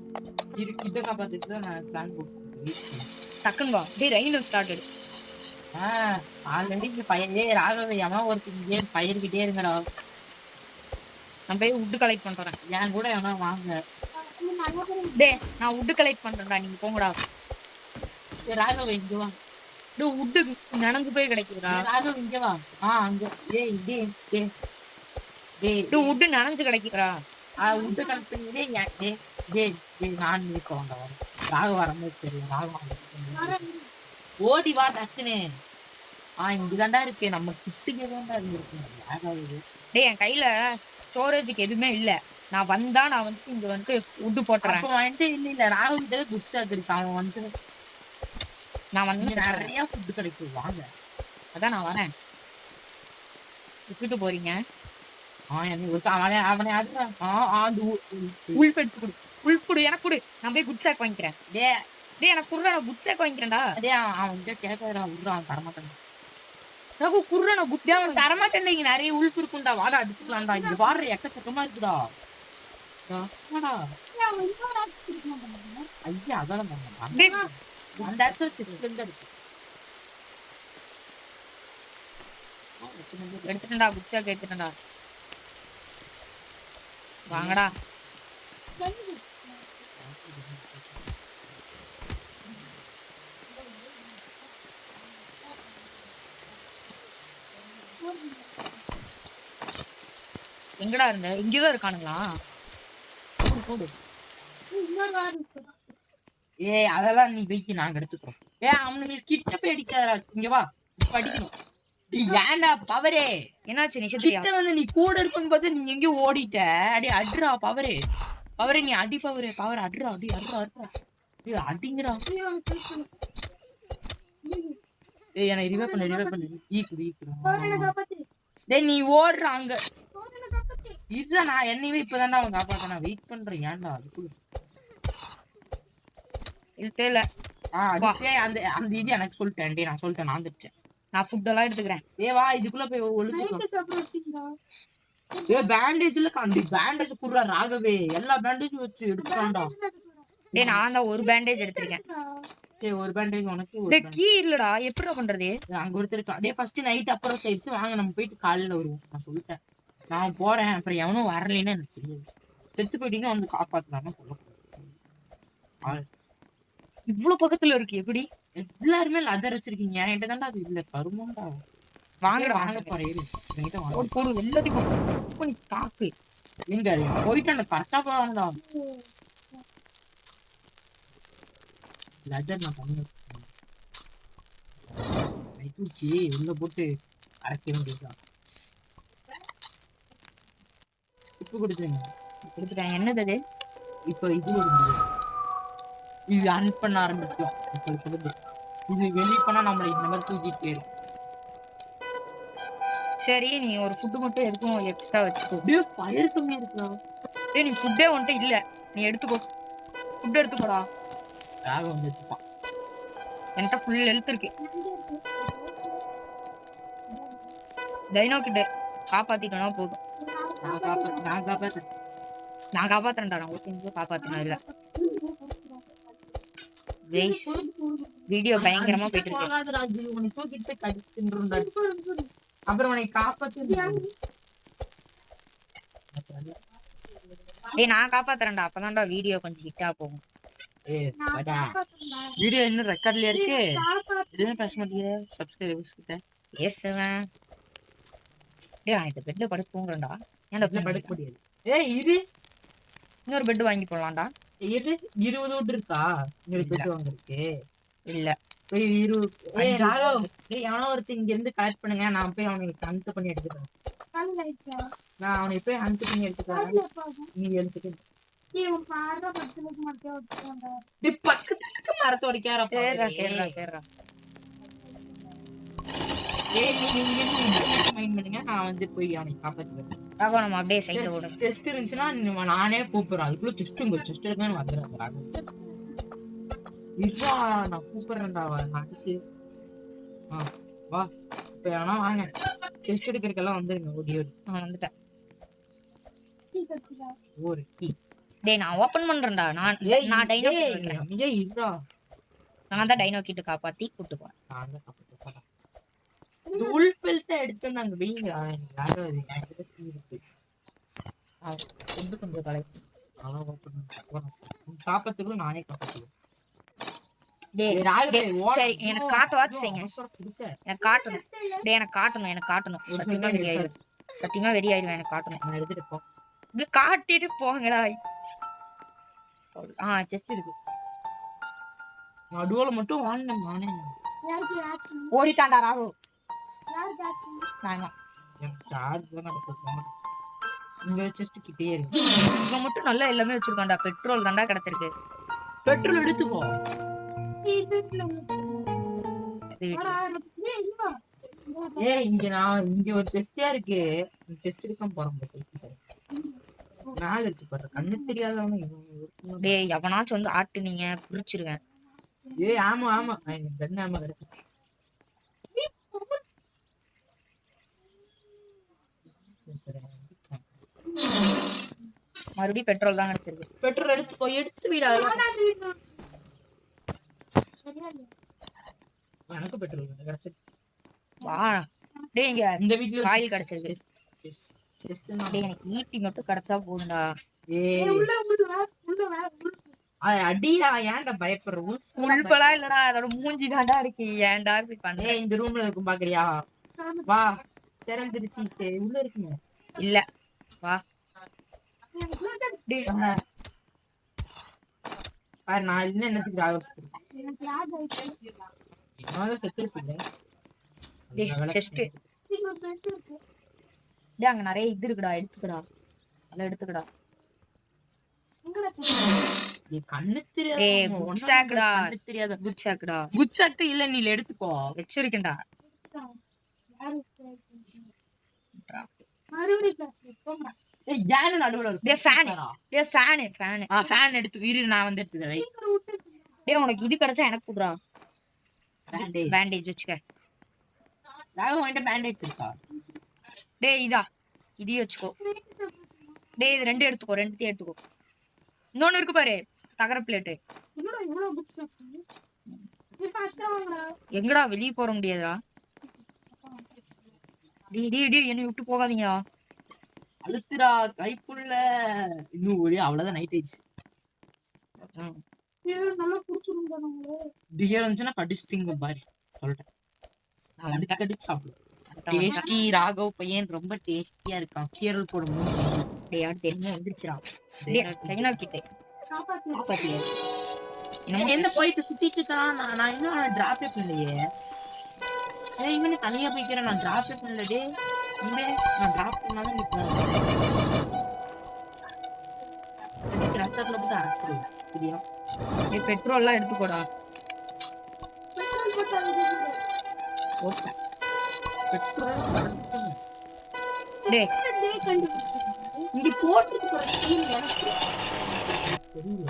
இது கிட்ட காப்பாத்திட்டு தான் நான் பிளான் போட்டுருக்கேன். டக்குன்னு வா. டேய் ரைனல் ஸ்டார்டட். ஆல்ரெடி பையனே ராகவே அம்மா ஒரு பயிர்கிட்டே இருங்கடா. நான் போய் வுட் கலெக்ட் பண்றேன். என் கூட எவனா வாங்க. டேய் நான் வுட் கலெக்ட் பண்றேன்டா நீங்க போங்கடா. ராகவே இங்க வா. டேய் வுட் நனஞ்சு போய் கிடைக்குதுடா. ராகவே இங்க வா. அங்க டேய் வுட் நனஞ்சு கிடைக்குதுடா. வுட் கலெக்ட் பண்ணி டேய் நான் இருக்க வேண்டாம். ராக வரும்போது சரி ராக ஓடி வா டக்குனே. இங்கதாண்டா இருக்கு நம்ம கிட்டுக்கே தான்டா இருக்கு. டேய் என் கையில ஸ்டோரேஜுக்கு எதுவுமே இல்ல. நான் வந்து இங்க வந்து வுட் போட்டுறேன். வந்துட்டு இல்ல ராகுகிட்ட குட்ஸ் இருக்கு. அவன் வந்து நான் வந்து நிறைய ஃபுட் கிடைக்கும் வாங்க. அதான் நான் வரேன். விட்டுட்டு போறீங்க. அவனை உள்பெடுத்து கொடு. ஃபுல் குடு எனக்கு குடு. நான் போய் குட் சாக் வாங்கிக்கிறேன். டேய் டேய் எனக்கு குடுறா, நான் குட் சாக் வாங்கிக்கிறேன்டா. டேய் அவன் கிட்ட கேட்காதடா, விட்றா, அவன் தரமாட்டான். ரகு குடுறா, நான் குட் டேய் சாக் அவன் தரமாட்டேன்டா, இங்க நிறைய உல்ஃப் இருக்கும்டா, வாடா அடிச்சுக்கலாம்டா. இங்க பாரு எக்கச்சக்கமா இருக்குடா. வாடா. ஐயா அதான் டேய் அந்த இடத்துல சிக்கன் இருக்கு. எடுத்துட்டேன்டா, குட் சாக் எடுத்துட்டேன்டா. வாங்கடா. எங்கடா இருந்த? இங்கதான் இருக்கானுங்களா? போடு. ஏய் அதெல்லாம் நீ வெயிட், நாங்க எடுத்துக்கிறோம். அவனுங்களுக்கு கிட்ட போய் அடிக்காதடா, இங்க வா இப்ப அடிக்கணும். டேய் ஏன்டா பவரே, என்னாச்சு? நிஷத்ரியா கிட்ட வந்து நீ கூட இருக்குன்னு பார்த்து நீ எங்கேயோ ஓடிட்ட. அடி அட்ரா பவரே, பவரே நீ அடி பவரே, பவர் அட்ரா, அடி அட்ரா அட்ரா. டேய் அடிங்கடா. டேய் என்ன ரிவைவ் பண்ணு ஈக்குது. டேய் நீ ஓடுற அங்க இல்ல, நான் என்னையவே இப்பதான்டா அவன் காப்பாத்த, நான் வெயிட் பண்றேன். ஏன்டா அதுக்குள்ள இது தெரியல. அதுக்கே அந்த அந்த இது எனக்கு சொல்லிட்டேன். டேய் நான் சொல்லிட்டேன், நான் வந்துட்டேன். நான் ஃபுட் எல்லாம் எடுத்துக்கிறேன். வா இதுக்குள்ள போய் ஒளிஞ்சுக்கலாம். பேண்டேஜ்ல காண்டி பேண்டேஜ் குடுறா ராகவே, எல்லா பேண்டேஜும் வச்சு எடுத்துட்டான்டா. டேய் நான் தான் ஒரு பேண்டேஜ் எடுத்திருக்கேன். சரி ஒரு பேண்டேஜ் உனக்கு. டேய் கீ இல்லடா, எப்படிடா பண்றது? அங்க ஒருத்தர் டேய் ஃபர்ஸ்ட் நைட் அப்புறம் சைடுச்சு வாங்க நம்ம போயிட்டு காலையில வருவோம். நான் சொல்லிட்டேன் நான் போறேன், அப்புறம் எவனும் வரலைன்னு எனக்கு தெரியாது. செத்து போயிட்டீங்கன்னா வந்து காப்பாத்தலாமா சொல்ல. இவ்வளவு பக்கத்துல இருக்கு எப்படி? எல்லாருமே லதர் வச்சிருக்கீங்க, என்கிட்ட தான்டா அது இல்ல. கருமண்டா. வாங்கடா வாங்க போறேன் போடு எல்லாத்தையும் தாக்கு. எங்க போயிட்டு அந்த கரெக்டா போறான்டா. லதர் நான் பண்ணி உள்ள போட்டு அரைக்க வேண்டியதுதான். உப்பு கொடுத்துட்டேன். என்னது அது? இப்போ இது இது அன் பண்ண ஆரம்பிக்கும். இது வெளியே பண்ணா நம்மள இந்த மாதிரி தூக்கிட்டு போயிடும். சரி நீ ஒரு ஃபுட்டு மட்டும் எதுக்கும் எக்ஸ்ட்ரா வச்சுக்கோ. பயிர் கம்மியா இருக்கா? டேய் நீ ஃபுட்டே உன்கிட்ட இல்ல, நீ எடுத்துக்கோ. ஃபுட் எடுத்துக்கோடா. ராக வந்து எடுத்துப்பான். என்கிட்ட ஃபுல் ஹெல்த் இருக்கு. டைனோ கிட்ட காப்பாத்திட்டோம்னா போதும். நான் காப்பாத்துறேன்டா. நான் ஒரு காப்பாத்தினா இல்ல. வீடியோ பயங்கரமா போயிட்டு இருக்கு. அப்புறம் உன்னை காப்பாத்தி டேய் நான் காப்பாத்துறேன்டா, அப்பதான்டா வீடியோ கொஞ்சம் ஹிட்டா போகும். வீடியோ இன்னும் ரெக்கார்ட்லயே இருக்கு. எதுவும் பேச மாட்டேங்கிற சப்ஸ்கிரைபர்ஸ் கிட்ட. பேசுவேன். டேய் நான் இந்த பெட்ல படுத்து தூங்குறேன்டா. ஏன்டா படுக்க முடியாது. இது இன்னொரு பெட் வாங்கி போடலாம்டா. இது 20 ஓட்டு இருக்கா உங்களுக்கு பெட் வாங்குறதுக்கு? இல்ல போய் 20. ராகவ் டேய் எவனோ ஒருத்தன் இங்க இருந்து கலெக்ட் பண்ணுங்க, நான் போய் அவனுக்கு ஹண்ட் பண்ணி எடுத்துக்கிறேன். நான் அவனை போய் ஹண்ட் பண்ணி எடுத்துக்கிறேன். நீ 7 செகண்ட் பக்கத்துக்கு மரத்தை உடைக்கார. சரிடா. நான் வந்து போய் அவனை காப்பாத்துவேன். நம்ம அப்படியே சைடுல ஓடும். செஸ்ட் இருந்துச்சுன்னா நானே கூப்பிடுறேன். அதுக்குள்ள செஸ்ட் உங்க செஸ்ட் இருக்குன்னு வந்துடுறேன். இதுவா நான் கூப்பிடுறேன்டா. வா இப்ப வேணா வாங்க, செஸ்ட் எடுக்கிறதுக்கெல்லாம் வந்துருங்க. ஓடி ஓடி நான் வந்துட்டேன். ஒரு டேய் நான் ஓபன் பண்றேன்டா. நான் டைனோ கிட்ட வைக்கிறேன். இருடா, நான் தான் டைனோ கிட்ட காப்பாத்தி கூட்டி போறேன். நான் தான் காப்பாத்துறேன். உள் பெல்ட் எடுத்து நாங்க வெயிங்க. எனக்கு என்கிட்ட ஸ்பீட் இருக்கு. கொஞ்சம் கலை காப்பாத்துக்குள்ள நானே காப்பாத்துவேன். சரி எனக்கு காட்டுவாச்சு செய்யுங்க. எனக்கு காட்டணும். டேய் எனக்கு காட்டணும். சத்தியமா வெறி ஆயிடுவேன். எனக்கு காட்டணும். நான் எடுத்துட்டு போ. இங்க காட்டிட்டு போங்கடா. செஸ்ட் இருக்கு. நடுவுல மட்டும் வாங்கினேன் நானே. ஓடிட்டான்டா ராகு. இங்க செஸ்ட் கிட்டே இருக்கு. இவன் மட்டும் நல்லா எல்லாமே வச்சிருக்கான்டா. பெட்ரோல் தான்டா கிடைச்சிருக்கு. பெட்ரோல் எடுத்துக்கோ. இங்க ஒரு செஸ்டியா இருக்கு. செஸ்ட் எடுக்க போறோம். மேல இருக்கு பாரு, கண்ணு தெரியாதவன் இவன் ஒருத்தன். டேய் எவனாச்சும் வந்து ஆட்டுனீங்க புரிச்சிருவேன். ஏய் ஆமா ஆமா, கண்ணு ஆமா கிடக்கு. மறுபடியும் பெட்ரோல் தான் கிடைச்சிருக்கு. பெட்ரோல் எடுத்துக்கோ, எடுத்து விடா. எனக்கு பெட்ரோல் கிடைச்சிருக்கு. வா டேய் இங்க இந்த வீட்ல காயில் கிடைச்சிருக்கு. டேய் எனக்கு ஈட்டி மட்டும் கிடைச்சா போதும்டா. அடிடா, ஏன்டா பயப்படுற? உள்பலா இல்லடா, அதோட மூஞ்சி தாண்டா இருக்கு. ஏன்டா இப்படி பண்ண? இந்த ரூம்ல இருக்கும் பாக்குறியா? வா, திறந்துருச்சு. சரி உள்ள இருக்குங்க. இல்ல வா டேய் பாரு, நான் இன்னும் என்னத்துக்கு செத்து இருப்பீங்க. டேய் செஸ்ட் டேய் அங்க நிறைய இது இருக்குடா, எடுத்துக்கடா. அதெல்லாம் எடுத்துக்கடா. கண்ணு டேய் குட் சாக்டா, தெரியாத குட் சாக்டா. குட் சாக்ட் இல்ல, நீ எடுத்துக்கோ. வச்சிருக்கேன்டா. டேய் ஃபேன், டேய் ஃபேன் ஃபேன் ஃபேன் எடுத்து இரு, நான் வந்து எடுத்துக்கிறேன். டேய் உனக்கு இது கிடைச்சா எனக்கு குடுறா. பேண்டேஜ் பேண்டேஜ் வச்சுக்க. ராகவன்ட்ட பேண்டேஜ் இருக்கா? டேய் இதா, இதையும் வச்சுக்கோ. டேய் இது ரெண்டு எடுத்துக்கோ, ரெண்டுத்தையும் எடுத்துக்கோ. இன்னொன்னு இருக்கு பாரு, தகர பிளேட்டு. எங்கடா வெளியே போற முடியாதா? டேய் டேய் டேய் என்னை விட்டு போகாதீங்கடா. அழுத்துறா கைக்குள்ள. இன்னும் ஒரே அவ்வளவுதான், நைட் ஆயிடுச்சு. டியர் வந்துச்சுன்னா கடிச்சிட்டிங்க பாரு, சொல்றேன். கடிச்சு சாப்பிடு. டேஸ்டி ராகவ் பையன் ரொம்ப டேஸ்டியா இருக்கான். கீரல் போடும். டேய் யார் தெரியுமா வந்துருச்சுடா. டேய் லைனா கிட்டே காப்பாத்தியே. என்ன போயிட்டு சுத்திட்டு இருக்கான். நான் இன்னும் அவனை டிராப்பே பண்ணலையே. ஏன் இவனு தனியா போய்க்கிறேன், நான் டிராப்பே பண்ணல. டே இனிமே நான் டிராப் பண்ணாதான் நீ ரத்தத்துல போட்டு அரைச்சிருவேன். சரியா? டேய் பெட்ரோல் எல்லாம் எடுத்துக்கோடா. ஓகே, பெட்ரோல் டேய் இங்க போட்டு தெரியல.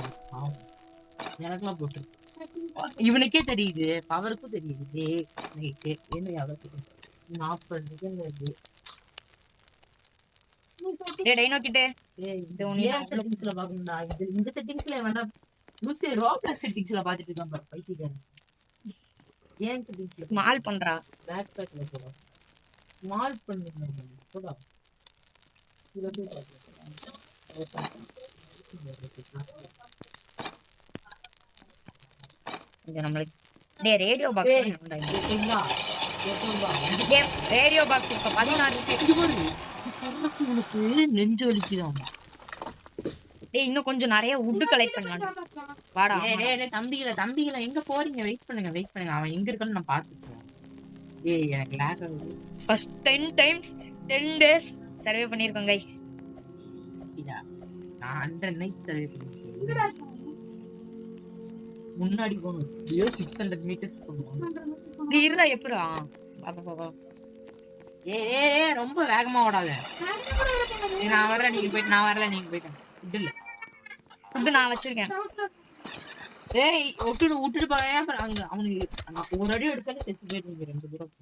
எனக்குலாம் போட்டு இவனுக்கே தெரியுது, பவருக்கும் தெரியுது. என்ன எவ்வளவு 40 நிமிஷம். டேய் டைனோ கிட்டே செட்டிங்ஸ்ல பாக்கணும்டா. இந்த செட்டிங்ஸ்ல வேண்டாம். லூசி ரோப்ளக்ஸ் செட்டிங்ஸ்ல பாத்துட்டு இருக்கான் பாரு, பைத்தியக்காரன். ஏன் செட்டிங்ஸ் ஸ்மால் பண்றா. பேக் பேக்ல போடா, ஸ்மால் பண்ணுங்க போடா. இங்க நம்மளுக்கு டேய் ரேடியோ பாக்ஸ் வேணும்டா. டேய் ரேடியோ பாக்ஸ் இப்ப 16 இருக்கு. உனக்கு நெஞ்சு வலிக்குதான். டேய் இன்னும் கொஞ்சம் நிறைய வுட் கலெக்ட் பண்ணலாம். வாடா. டேய் தம்பிகள எங்க போறீங்க? வெயிட் பண்ணுங்க. அவன் எங்க இருக்கான்னு நான் பாத்துக்கிறேன். ஏய் எனக்கு லாக் ஆகுது. ஃபர்ஸ்ட் 10 டைம்ஸ் 10 டேஸ் சர்வே பண்ணிருக்கோம் गाइस. இதா நான் 100 நைட் சர்வே பண்ணிருக்கேன். முன்னாடி போணும். 600 மீட்டர்ஸ் போணும். நீ இருடா எப்பறா? பாப்பா. ஏய் ரொம்ப வேகமா ஓடாத. நான் வரல, நீங்க போயிட்டு. இல்ல ஃபுட் நான் வச்சிருக்கேன். ஏய் விட்டுட்டு போறேன். அங்க அவனுக்கு ஒரு அடி அடிச்சாலே செத்து போயிடுங்க. 2 பேரும்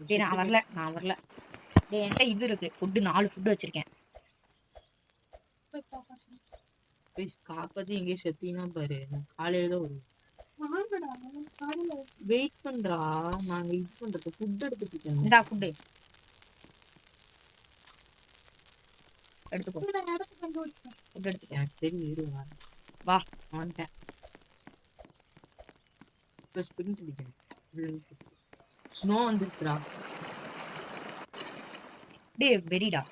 டேய் நான் வரல. டேய் என்கிட்ட இது இருக்கு. ஃபுட் 4 ஃபுட் வச்சிருக்கேன். ப்ளீஸ் காப்பாத்தி எங்கேயும் செத்தீங்கன்னா பாரு, காலையில ஒரு வெயிட் பண்றா. நாங்க இது பண்றது ஃபுட் எடுத்துட்டு இந்தா ஃபுட் எடுத்துக்கோ. ஃபுட் எடுத்துக்கோ. எனக்கு தெரியும். வா வந்துட்டேன். இப்போ ஸ்பிரிங் அடிக்கிறேன். ஸ்னோ வந்துருக்குடா. டேய் வெரிடா.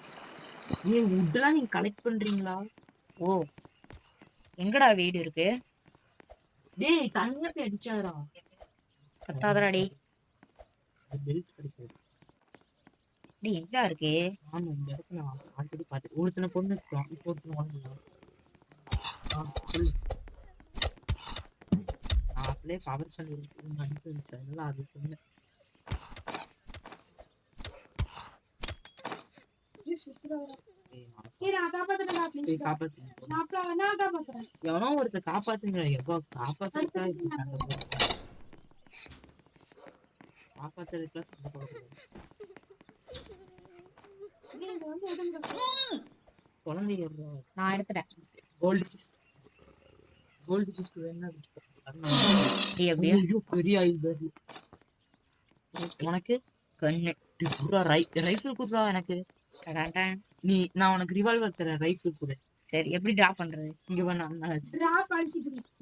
ஏய் வுட்லாம் நீங்க கலெக்ட் பண்றீங்களா? ஓ எங்கடா வீடு இருக்கு? டேய் தனியா போய் அடிச்சாடா. கத்தாதடா டேய். பெல்ட் கிடைக்காது. டேய் எங்க இருக்கு? ஆமா இந்த இடத்துல நான் ஆல்ரெடி பார்த்து ஒருத்தனை பொண்ணு இருக்கான். இப்போ ஒருத்தனை வாங்கலாம். சொல்லு. நான் அப்படியே பவர் சொல்லி அனுப்பி வச்சேன். அதனால அது சொன்னேன். எவனோ ஒருத்தர் காப்பாத்துங்க எப்போ காப்பாத்துறதுக்கா இப்படி சண்டை போடுறீங்க? காப்பாத்துறதுக்கா சண்டை போடுறீங்க? குழந்தைங்க நான் எடுத்துட்டேன். கோல்டு சிஸ்ட் வேணா டேய் அப்படியே ஐயோ பெரிய ஆயுள் உனக்கு கண்ணு. ரைஃபிள் குடுறா எனக்கு. டடான். நான் உனக்கு ரிவால்வர் தரேன், ரைஃபிள் கொடு. சரி எப்படி டிராப் பண்றது? இங்க வா,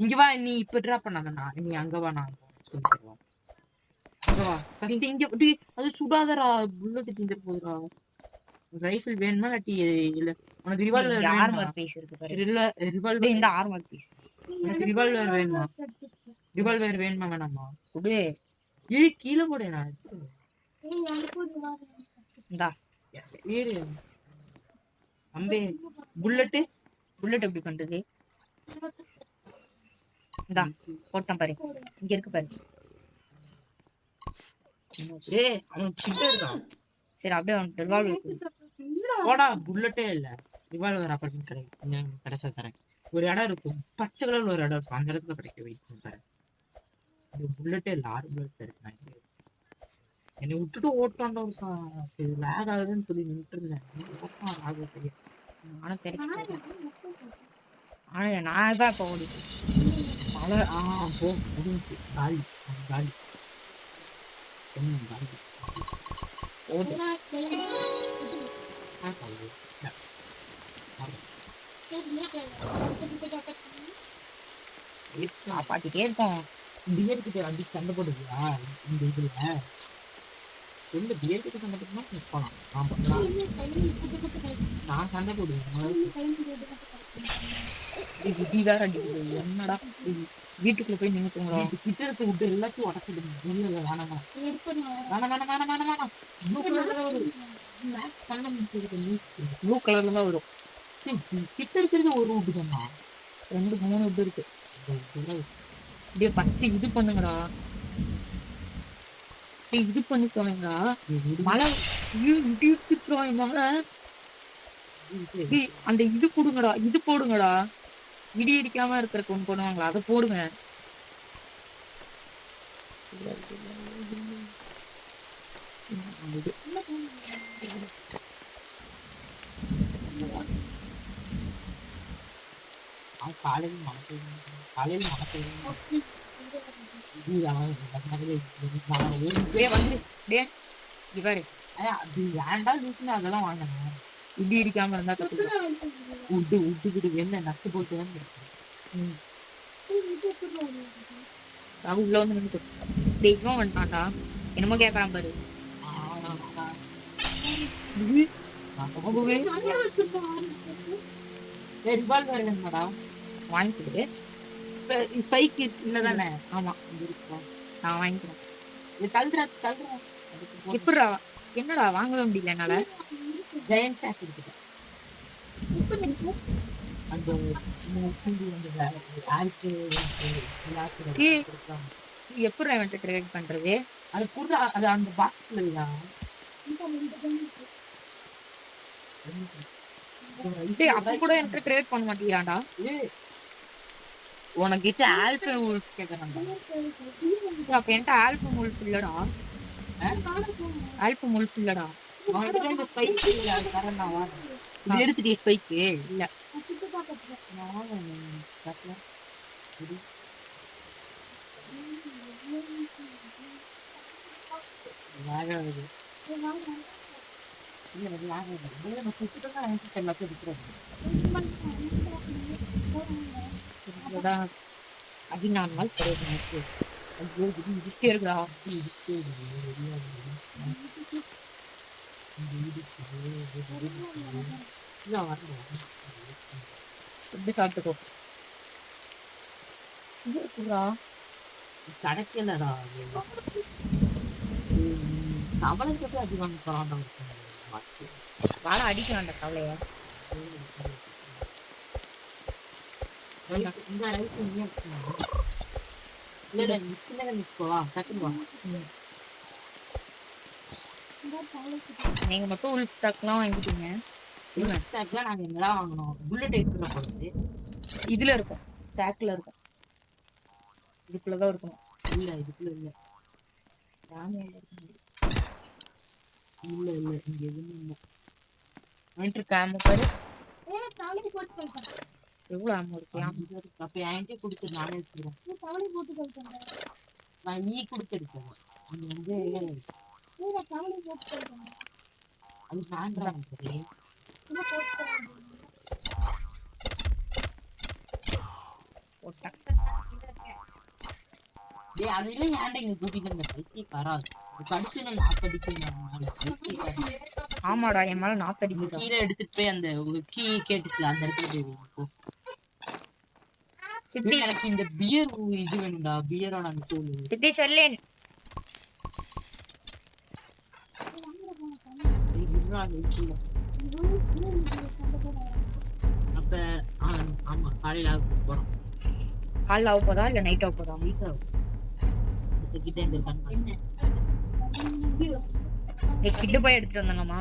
இங்க வா. நீ இப்ப டிராப் பண்ணாதண்ணா, நீ அங்க வா, நான் சொல்லி தருவேன். அங்க வா ஃபர்ஸ்ட். இங்க அது சுடாதடா, புல்லட் தீந்துற போகுதுடா. ரைஃபிள் வேணுமா இல்லாட்டி இல்ல உனக்கு ரிவால்வர் வேணுமா? ஆர்மர் பீஸ் இருக்கு பாரு. ரிவால்வர் இந்த ஆர்மர் பீஸ். உனக்கு ரிவால்வர் வேணுமா? ரிவால்வர் வேணுமா வேணாமா? குடு. ஏய் கீழே போடு, நான் எடுத்துக்கிறேன். இந்தா ஏறு அம்பே. புல்லட் எப்படி பண்றது? இந்தா போட்டேன் பாரு, இங்க இருக்கு பாரு. ஏய் அவன் கிட்ட இருக்கான். சரி அப்படியே அவனுக்கு ரிவால்வர் போடா. புல்லட்டே இல்ல, ரிவால்வர் அப்படின்னு சொல்லி கடைசா தரேன். ஒரு இடம் இருக்கும், பச்சை கலர்ல ஒரு இடம் இருக்கும், அந்த இடத்துல கிடைக்க வைக்கும் தரேன். புல்லட்டே இல்ல, 6 புல்லட் இருக்கு. என்னை விட்டுட்டு ஓட்டாண்டா இருக்கான். லேக் ஆகுதுன்னு சொல்லி நின்று இருந்தேன். ஆனா தெரிச்சு. ஆனா நான் தான் இப்ப ஓடி மழை. போ முடிஞ்சு. காலி காலி காலி ஓடு. பாட்டிட்டே இருக்கேன். பியர் கிட்ட அடி சண்டை போடுவியா இந்த இதுல? சொல்லு, பியர் கிட்ட சண்டை போட்டுனா போலாம். நான் சண்டை போடுவேன். விதிதான் அடிக்குது. என்னடா வீட்டுக்குள்ள போய் நின்னுக்குங்களா? கிட்ட இருக்க விட்டு எல்லாத்தையும் உடச்சிடுங்க. வெளியில வேணாமா? ப்ளூ கலர்ல தான் வரும். கிட்ட இருக்கிறது ஒரு விட்டு தானா? 2 3 இது இருக்கு. அப்படியே ஃபர்ஸ்ட் இது பண்ணுங்கடா. இது பண்ணி சொன்னீங்களா? மழை இடி வச்சிருவோம் மழை. அந்த இது கொடுங்கடா, இது போடுங்கடா. இடி இடிக்காம இருக்கிறதுக்கு ஒண்ணு போடுவாங்களா, அதை போடுங்க. காலையில் மழை பெய்யும். அது ஏன்டா லூசுன்னு அதெல்லாம் வாங்கினேன். இடி இடிக்காம இருந்தா விட்டு என்ன நட்டு போட்டு தான் இருக்கு. உள்ள வந்து நின்று தெய்வம் வந்துட்டான்டா. என்னமோ கேட்கலாம் பாரு. ரிவால்வர் வேணுமாடா? வாங்கிக்கிட்டு ஸ்பைக் இல்லதானே? ஆமா இருக்கும், நான் வாங்கிக்கிறேன். தள்ளுறேன். எப்படிடா? என்னடா வாங்கவே முடியல என்னால? ஜெயண்ட் சாக் இருக்குது. அந்த எப்படி அவன்கிட்ட கிரியேட் பண்றது? அது புது, அது அந்த பாக்ஸ்ல இல்ல. அப்ப கூட என்கிட்ட கிரியேட் பண்ண மாட்டேங்கிறான்டா. உனக்கிட்ட ஆல்பன் வூல்ஃப் கேக்குறான்டா. அப்ப என்கிட்ட ஆல்பம் வூல்ஃப் இல்லடா. ஆல்பம் வூல்ஃப் இல்லடா. அவன்கிட்ட இந்த ஸ்பைக் இல்ல, அது தரேன் நான் வாங்க. இது எடுத்துட்டே ஸ்பைக் இல்ல. அதினால் சரி ஐயோ இது இடிச்சிட்டே இருக்குடா. எப்படி சாப்பிட்டுக்கோ. இருக்குடா கிடைக்கலடா. அவளுக்கு அதிகம் பரவாயில்ல. வாழை அடிக்கிறான்டா கவலைய. இந்த ரைட் இல்ல நிக்கவா டக்குவா. நீங்க மட்டும் உள் ஸ்டாக்லாம் வாங்கிட்டீங்க. சாக்லாம் நாங்க எங்கெல்லாம் வாங்கணும் புல்லட் எடுத்துட போறது இதுல இருக்கும், சாக்ல இருக்கும், இதுக்குள்ளதான் இருக்கணும். இல்ல இதுக்குள்ள இல்ல இல்ல இல்ல இங்க எதுவுமே இல்ல வாங்கிட்டு இருக்க ஆமோ பாரு. எவ்வளவு ஆமோ இருக்கு? இங்க இருக்கு. அப்ப என்கிட்ட கொடுத்து நானே வச்சுக்கிறேன் நீ கொடுத்துருக்கேன் நீ வந்து அது சாயந்தரம் போட்டேன். டேய் அதெல்லாம் ஏன்டா இங்க கூட்டிட்டு வந்த பைத்தியக்காரா கடிச்சு நான் நாப்படிச்சு ஆமாடா, என் மேல நாத்தடிக்குதா. கீழே எடுத்துட்டு போய் அந்த கீ கேட்டுச்சுல அந்த இடத்துல போய் வை இப்போ. சித்தி எனக்கு இந்த பியர் இது வேணும்டா பியரோட அந்த தூள் சித்தி செல்லேன். அப்ப ஆமா காலையில போறோம். காலைல ஆக போதா இல்ல நைட் ஆக போதா? கிட்ட இந்த கிட்ட போய் எடுத்துட்டு வந்தாங்கம்மா.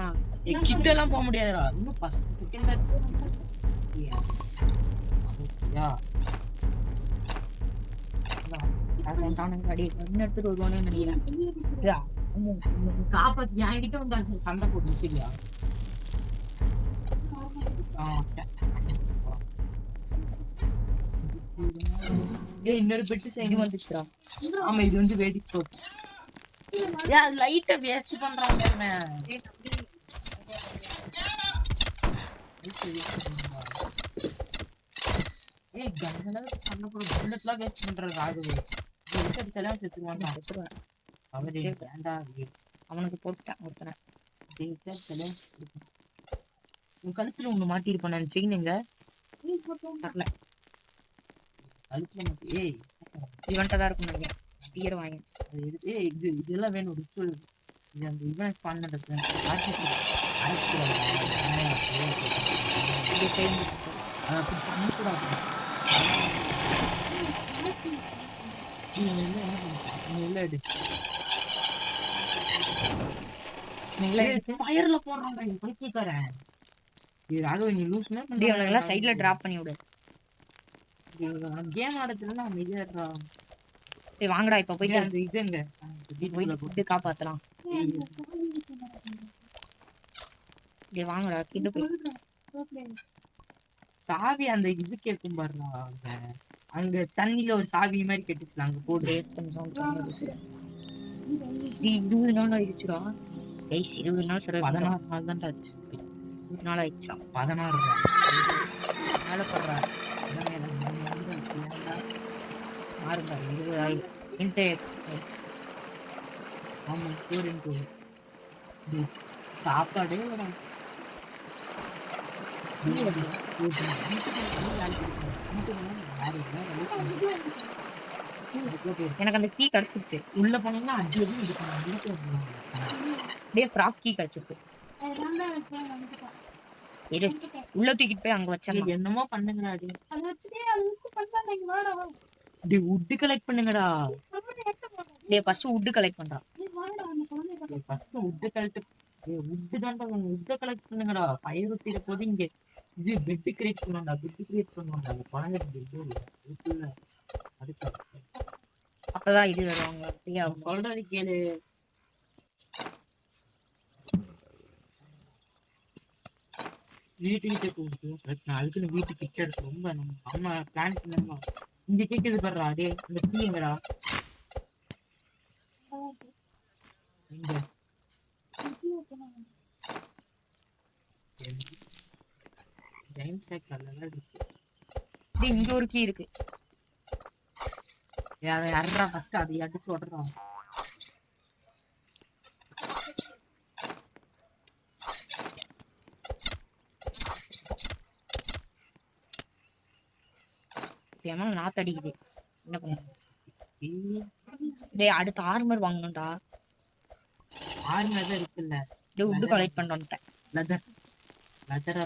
கிட்ட எல்லாம் போக முடியாதுடா இன்னும் 10 செகண்ட் எடுத்துட்டு வருவானு நினைக்கிறேன். காப்பாத்தி என்கிட்ட வந்து சண்டை போட்டு சரியா இன்னொரு பெட்டு இது வந்துச்சுடா. ஆமா இது வந்து வேடிக்கை போட்டு அது லைட்டை வேஸ்ட் பண்றாங்க ஏய் கண்ணெல்லாம் சண்டை போட புல்லட்லாம் வேஸ்ட் பண்றாரு ராகவே அடிச்சாலும் செத்துருவான் அவரே வேண்டா அவனுக்கு போட்டேன் ஒருத்தனை. உன் கழுத்துல ஒண்ணு மாட்டிருப்பான் நான் செயின் எங்க தரல. கழுத்துல மாட்டி ஏய் இவன்ட்டதான் இருக்கும் நினைக்கிறேன். ஸ்பியர் வாங்கி இதெல்லாம் வேணும் ரிச்சுவல் இது அந்த இவன் பண்ணதுக்கு பண்ணக்கூடாது ஃபயர்ல போடுறாங்க பைத்தியக்காரன் ராகவ நீ லூஸ்னா சைட்ல டிராப் பண்ணி விடு. கேம் ஆடத்துல அமைதியா இருக்கா. வாங்கடா இப்ப போயிட்டு அந்த இதுங்க போயிட்டு காப்பாத்தலாம். வாங்கடா கிட்ட போய் சாவி அந்த இது கேட்கும் பாருடா அங்க தண்ணியில ஒரு சாவி மாதிரி கேட்டுச்சுல அங்க போடு. 20 நாள் ஆயிடுச்சுடா. 20 நாள் சரி 16 நாள் தான் ஆச்சு. 20 நாள் ஆயிடுச்சா? 16 மேல படுறா மாறுங்க 20 ஆமா சாப்பாடே எனக்கு அந்த கீ கிடைச்சிருச்சு. உள்ள போனீங்கன்னா அடி ஃப்ராக் கீ கிடைச்சிருக்கு. உள்ள தூக்கிட்டு போய் அங்க வச்சா என்னமோ பண்ணுங்கடா உட்டு கலெக்ட் பண்ணுங்கடா. ஃபர்ஸ்ட் உட் கலெக்ட் பண்றா. ஃபர்ஸ்ட் உட் கலெக்ட் உட் தான்டா உட் கலெக்ட் பண்ணுங்கடா. ஃபயர் ஊத்திர போது இங்க இது பெட் கிரியேட் பண்ணுவாங்க. பெட் கிரியேட் பண்ணுவாங்க. அந்த குழந்தை பெட் இல்ல அதுக்கு அப்பதான் இது வருவாங்க. அப்படியே சொல்றது கேளு. வீட்டுக்கிட்ட கூப்பிட்டு அதுக்குன்னு வீட்டுக்கிட்ட இருக்கு ரொம்ப நம்ம பிளான் பண்ணமா இங்க கேக்குது பாடுறா டே இந்த டீ எங்கடா இங்க ஒரு கீ இருக்கு. யாரா ஃபர்ஸ்ட் அதை அடிச்சு ஓடுறான். நாத்தடிக்குது என்ன பண்ண? அடுத்த ஆர்மர் வாங்கணும்டா. ஆர்மர் தான் இருக்குல்ல. உட் கலெக்ட் பண்ணிட்டேன். லெதரா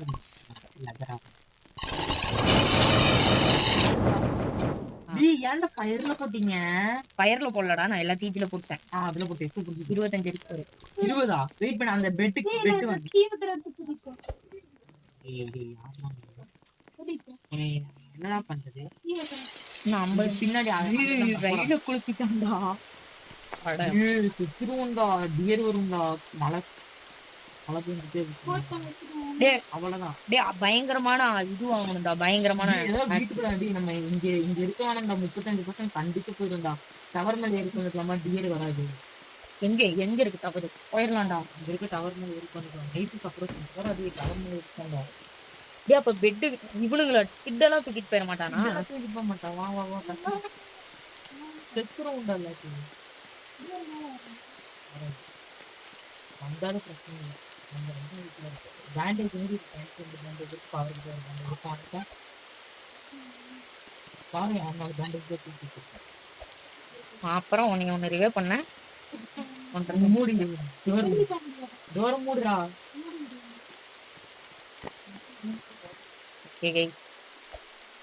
ஏன்டா ஃபயர்ல போட்டீங்க? ஃபயர்ல போடலடா, நான் எல்லா தீஜில போட்டேன். அதுல போட்டேன். 25 இருக்கு. 20 வெயிட் பண்ண அந்த பெட் வந்து என்னடா பண்றது? நான் 50 பின்னாடி ரயில குளிச்சிட்டான்டா. செத்துருவோம்டா, டியர் வரும்டா. மழை மழை பெஞ்சுட்டே டேய் அவ்வளவுதான். டேய் பயங்கரமான இது வாங்கணும்டா, பயங்கரமான ஏதோ வீட்டுக்கு தாண்டி நம்ம இங்க இருக்க வேணாம்டா. 35% கண்டிப்பா போயிடும்டா. டவர் மேல ஏறி பண்ணிக்கலாமா? டியர் வராது. எங்க எங்க இருக்கு தவறு? போயிடலாம்டா. இங்க இருக்க டவர் மேல ஏறி பண்ணிக்கலாம். நைட்டுக்கு அப்புறம் வராது. டவர் மேல இருக்கோம்டா. டேய் அப்ப பெட்டு இவனுங்கள கிட்டெல்லாம் தூக்கிட்டு போயிட மாட்டானா? தூக்கிட்டு போக மாட்டான். வா வா வா செத்துருவோம்டா எல்லாத்தையும். வந்தாலும் பிரச்சனை இல்லை. நம்ம வந்து பேண்டேஜ் மாதிரி பேண்டேஜ் பவர் பேண்டேஜ் பாருங்க. அதனால பேண்டேஜ் தான் தூக்கிட்டு இருக்கேன். அப்புறம் உன்னை ஒன்னு ரிவே பண்ண மூடி டோர் மூடுறா. ஓகே கைஸ்,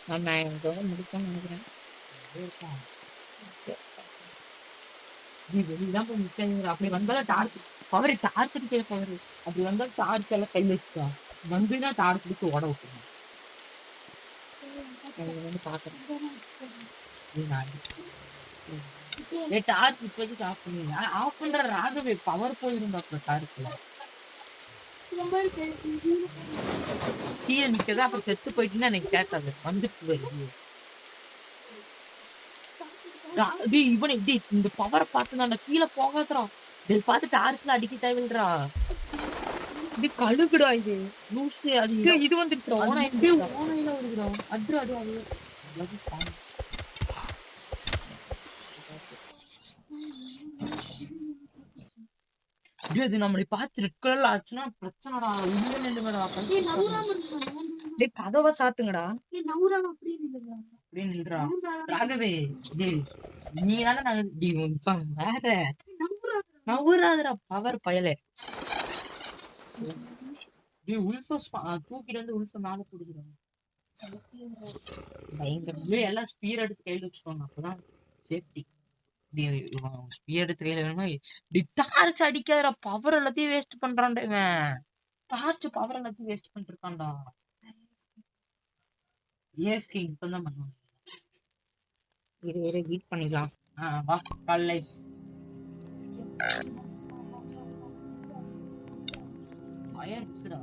நான் இதோட முடிக்கணும்னு நினைக்கிறேன். வெளியெல்லாம் போய் நிக்காதீங்க. அப்படி வந்தாலும் டார்ச் பவர் டார்ச் அடிக்கிற பவர். அப்படி வந்தாலும் டார்ச் எல்லாம் கையில் வச்சுக்கா. வந்துதான் டார்ச் அடிச்சு ஓட விட்டுருங்க. வந்து பாக்குறேன். டார்ச் இப்போதைக்கு ஆஃப் பண்ணுவீங்க. ஆஃப் பண்ற ராகவே பவர் போயிடும் டாக்டர் டார்ச்ல. கீழே நிக்கதா அப்புறம் செத்து போயிட்டுன்னா எனக்கு கேட்காது. வந்துட்டு இவனை இந்த பவரை பார்த்து நான் கீழே போகாதுடா. இதை பார்த்து டார்ச்ல அடிக்க தேவையில்றா. இது கழுகுடா, இது லூசு. அது இது வந்துருச்சுடா. ஓனையில வருதுடா. அது அது அது இது நம்மளை பார்த்து ரெட் கலர்ல ஆச்சுன்னா பிரச்சனைடா. உள்ள நின்றுடா. கதவை சாத்துங்கடா. அப்படியே நில்றா. ராகவே நீ தானே வேற நவுறாதுடா பவர் பயலே. தூக்கிட்டு வந்து உல்ஃப மேல குடுக்குறாங்க. எல்லாம் ஸ்பீர் எடுத்து கையில வச்சுக்கோங்க. அப்பதான் சேஃப்டி. ஸ்பீர் எடுத்து கையில வேணுமா? டார்ச் அடிக்காத பவர் எல்லாத்தையும் வேஸ்ட் பண்றான்டா இவன். டார்ச் பவர் எல்லாத்தையும் வேஸ்ட் பண்ணிட்டு இருக்கான்டா. ஏஎஸ்கே இப்பதான் பண்ணுவாங்க. இது வேற ஹீட் பண்ணிக்கலாம். வா கால் லைஃப் ஃபயர் இருக்குடா.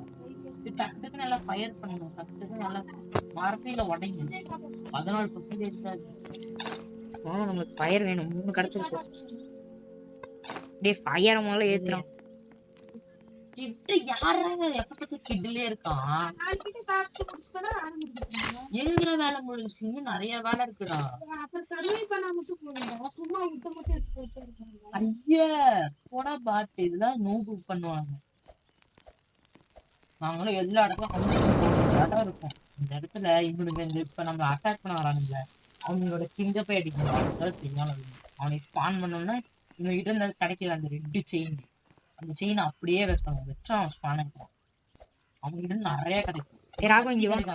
இது டக்குன்னு நல்லா ஃபயர் பண்ணணும். டக்குன்னு நல்லா மரத்தில உடையும். 14% தான் நமக்கு ஃபயர் வேணும். 3 கிடைச்சிருச்சு. டேய் ஃபயர் முதல்ல ஏத்துறோம். கிட்ட யாராங்க எப்ப கிட்லே இருக்கான்? எங்க வேலை முடிஞ்சு இன்னும் நிறைய வேலை இருக்குடா. ஐயா போடா பாட்டு. இதுதான் நோபு பண்ணுவாங்க. நாங்களும் எல்லா இடத்துலயும் இடம் இருக்கும். இந்த இடத்துல இவனுங்க இப்ப நம்ம அட்டாக் பண்ண வரானுங்க. அவங்களோட கிங்க போய் அடிக்கணும். தெரியாம அவனை ஸ்பான் பண்ணோம்னா இவங்க கிட்ட இருந்து கிடைக்கிற அந்த 2 செயின், அந்த செயின் அப்படியே வைக்கணும். வச்சா அவன் ஸ்பான் ஆகிட்டான். அவங்க கிட்ட நிறைய கிடைக்கும்.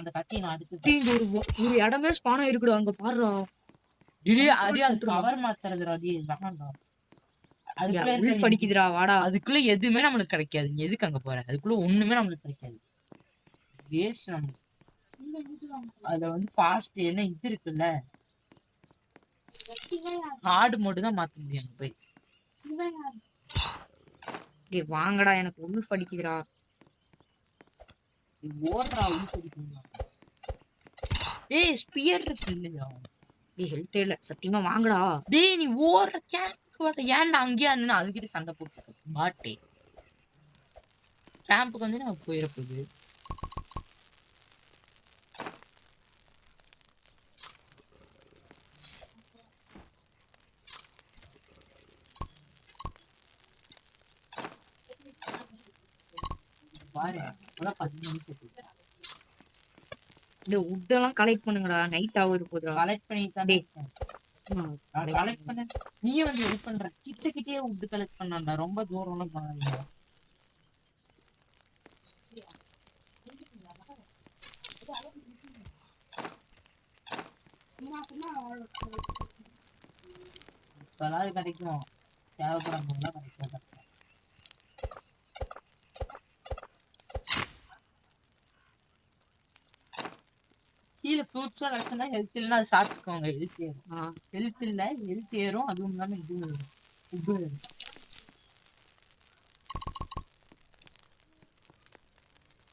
அந்த கட்சி நான் அதுக்கு ஒரு இடமே ஸ்பான் ஆயிருக்குடா. அங்க பாருடா. பவர் மாத்துறதுடா. வேணாம்டா. அடிக்குதுடா. வாடா. அதுக்குள்ள எதுவுமே நம்மளுக்கு கிடைக்காது. நீ எதுக்கு அங்க போற? அதுக்குள்ள ஒண்ணுமே நம்மளுக்கு கிடைக்காது. வேஸ்ட் நம்மளுக்கு. அதுல வந்து ஃபாஸ்ட் என்ன இது இருக்குல்ல, ஹார்டு மோடு தான் மாத்த முடியும் அங்க போய். டேய் வாங்கடா, எனக்கு உல்ஃப் அடிக்குதுடா. ஓடுறா உல்ஃப் அடிக்குதுடா. ஏய் ஸ்பியர் இருக்கு இல்லையா? டேய் ஹெல்த் இல்ல சத்தியமா. வாங்கடா. டேய் நீ ஓடுற கேம்ப் ஏன்டா அங்கேயே நின்னு அதுக்கிட்ட சண்டை போட்டு பாட்டே. கேம்புக்கு வந்து நான் போயிடப்போகுது. உட்டெல்லாம் கலெக்ட் பண்ணுங்கடா. நைட் ஆகுது போதுடா. கலெக்ட் பண்ணிட்டு கலெக்ட் பண்ண நீயே வந்து ஹெல்ப் பண்ற. கிட்டே உட்டு கலெக்ட் பண்ணாண்டா. ரொம்ப தூரம்லாம் பண்ணாதீங்க. இப்பெல்லாம் கிடைக்கும். தேவைப்படுறவங்க கிடைக்கும். ஃப்ரூட்ஸா நட்ஸ்னா ஹெல்த் இல்லைன்னா அது சாப்பிட்டுக்கோங்க. ஹெல்த் ஏறும். ஹெல்த் இல்லை, ஹெல்த் ஏறும். அதுவும் இல்லாம இது ஃபுட்டு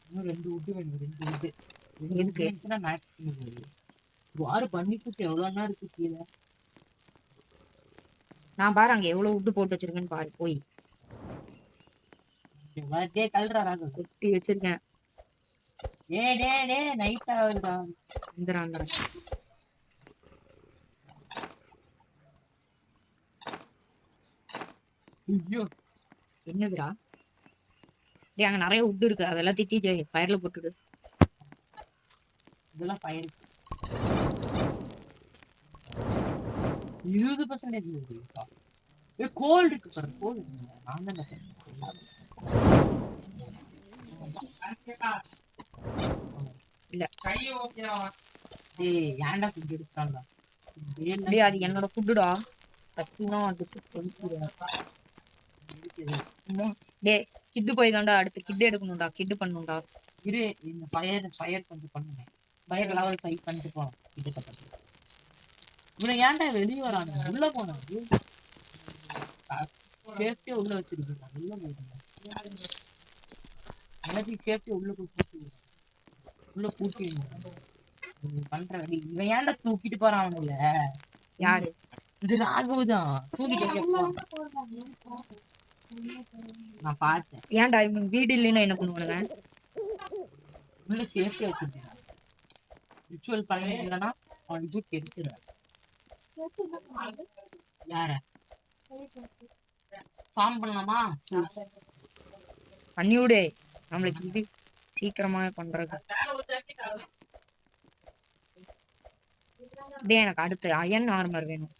இன்னும் 2 உட்டு வேணும். 2 உட்டு இருந்துச்சுன்னா மேக்ஸ் பண்ணுது. வாரு பண்ணி ஃபுட் எவ்வளோன்னா இருக்கு கீழே. நான் பாரு அங்க எவ்வளவு உட்டு போட்டு வச்சிருக்கேன்னு பாரு போய். டே கல்றாரா கொட்டி வச்சிருக்கேன். Day night ஆகுதுடா. இந்தரா ஐயோ என்னதுடா? டேய் அங்க நிறைய உட்டு இருக்கு, அதெல்லாம் திட்டிட்டு ஃபயர்ல போட்டுடு. இதெல்லாம் ஃபயர் 20% இருக்கு. கோல்டு இருக்கு பாரு, கோல்டு. நான் தான் இல்ல டேய் ஏன்டா ஃபுட் எடுத்தான்டா? டேய் அது என்னோட ஃபுட்டுடா. சத்தியமா வந்து டேய் கிட்டு போய் தான்டா அடுத்து கிட்டு எடுக்கணும்டா, கிட்டு பண்ணணும்டா. இரு இந்த ஃபயர் கொஞ்சம் பண்ணுங்க. ஃபயர் லெவல் 5 பண்ணிட்டு போலாம். கிட்ட கட்ட இவன் ஏன்டா வெளியே வராங்க? உள்ள போனான். சேஃப்டியா உள்ள வச்சிருக்கீங்க. உள்ள போயிடுங்க. எனக்கு சேஃப்டியா உள்ள போய் உள்ள பூட்டி பண்ற வேலை. இவன் ஏன்டா தூக்கிட்டு போறான் அவனுல? யாரு? இது ராகவுதான் தூக்கிட்டு நான் பார்த்தேன். ஏன்டா இவங்க வீடு இல்லைன்னா என்ன பண்ணுவானுங்க? உள்ள சேஃப்டியா வச்சிருக்கேன். ரிச்சுவல் பண்ணிட்டு இல்லைன்னா அவன் இது கெடுத்துருவேன். யார ஃபார்ம் பண்ணலாமா? பண்ணிவிடு, நம்மளுக்கு இது சீக்கிரமா பண்றது. டேய் எனக்கு அடுத்து அயன் ஆர்மர் வேணும்.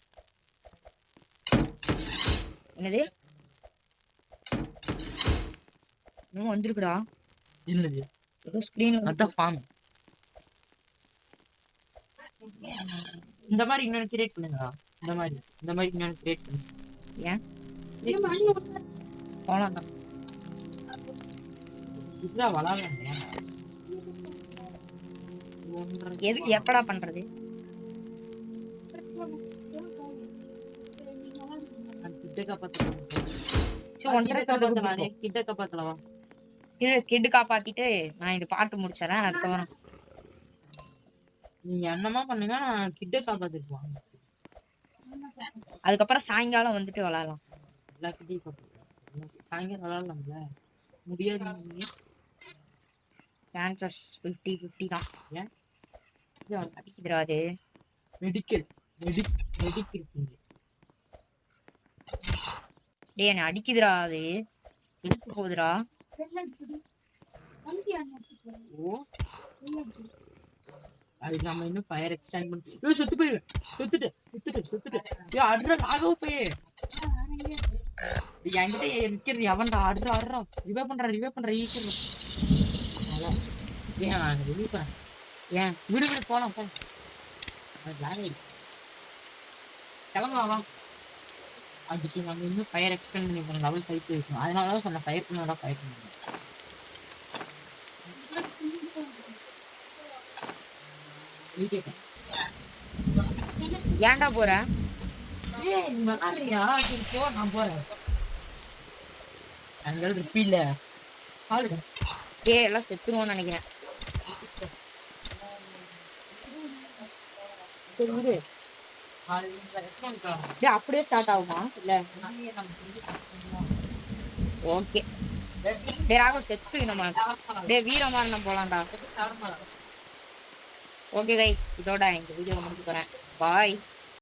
என்னது இன்னும் வந்திருக்குடா? இல்லது ஏதோ ஸ்கிரீன் அதான் ஃபார்ம். இந்த மாதிரி இன்னொன்று கிரியேட் பண்ணுங்க. இந்த மாதிரி இன்னொன்று கிரியேட் பண்ணுங்க. ஏன் போலாம்டா. இதுதான் வளாகம். எதுக்கு எப்படா பண்றது? கிட்டு காப்பாத்திட்டு நான் இந்த பாட்டு முடிச்சறேன். அதுக்கப்புறம் நீங்க என்னமா பண்ணுங்க, நான் கிட்ட காப்பாத்திட்டு வாங்க. அதுக்கப்புறம் சாயங்காலம் வந்துட்டு விளையாடலாம். எல்லா கிட்டையும் காப்பாத்து. சாயங்காலம் விளையாடலாம்ல? முடியாது. சான்சஸ் 50-50 தான். ஏன் அடிக்குதுடா அது? மெடிக்கல் இருக்கீங்க. டேய் என்ன அடிக்குதுடா அது? எடுத்து போகுதுடா. ஓ அதுக்கு நம்ம இன்னும் ஃபயர் எக்ஸ்டெண்ட் பண்ணி செத்து போயிடுவேன். செத்துட்டு அடுற ராகவ போய் என்கிட்ட இருக்கிறது எவன்டா? அடுறா ரிவே பண்ற ஈஸியா. ஏன் ரிலீஸ் ஏன் விடு போலாம் போ. கிளம்புவா. அதுக்கு நம்ம இன்னும் ஃபயர் எக்ஸ்டெண்ட் பண்ணி போன லெவல் 5 போயிருக்கோம். அதனாலதான் சொன்ன ஃபயர் பண்ணோட ஃபயர் பண்ணுங்க. ஏன்டா போற? நான் போறேன். அங்க ரிப்பீல்ல எல்லாம் செத்துருவோம்னு நினைக்கிறேன். சரி விடு. அப்படியே ஸ்டார்ட் ஆகுமா? இல்ல ஓகே. ராகம் செத்து நம்ம வீரமாரணம் போலாம்டா. ஓகே கைஸ், இதோட இந்த வீடியோ முடிச்சு போறேன். பாய்.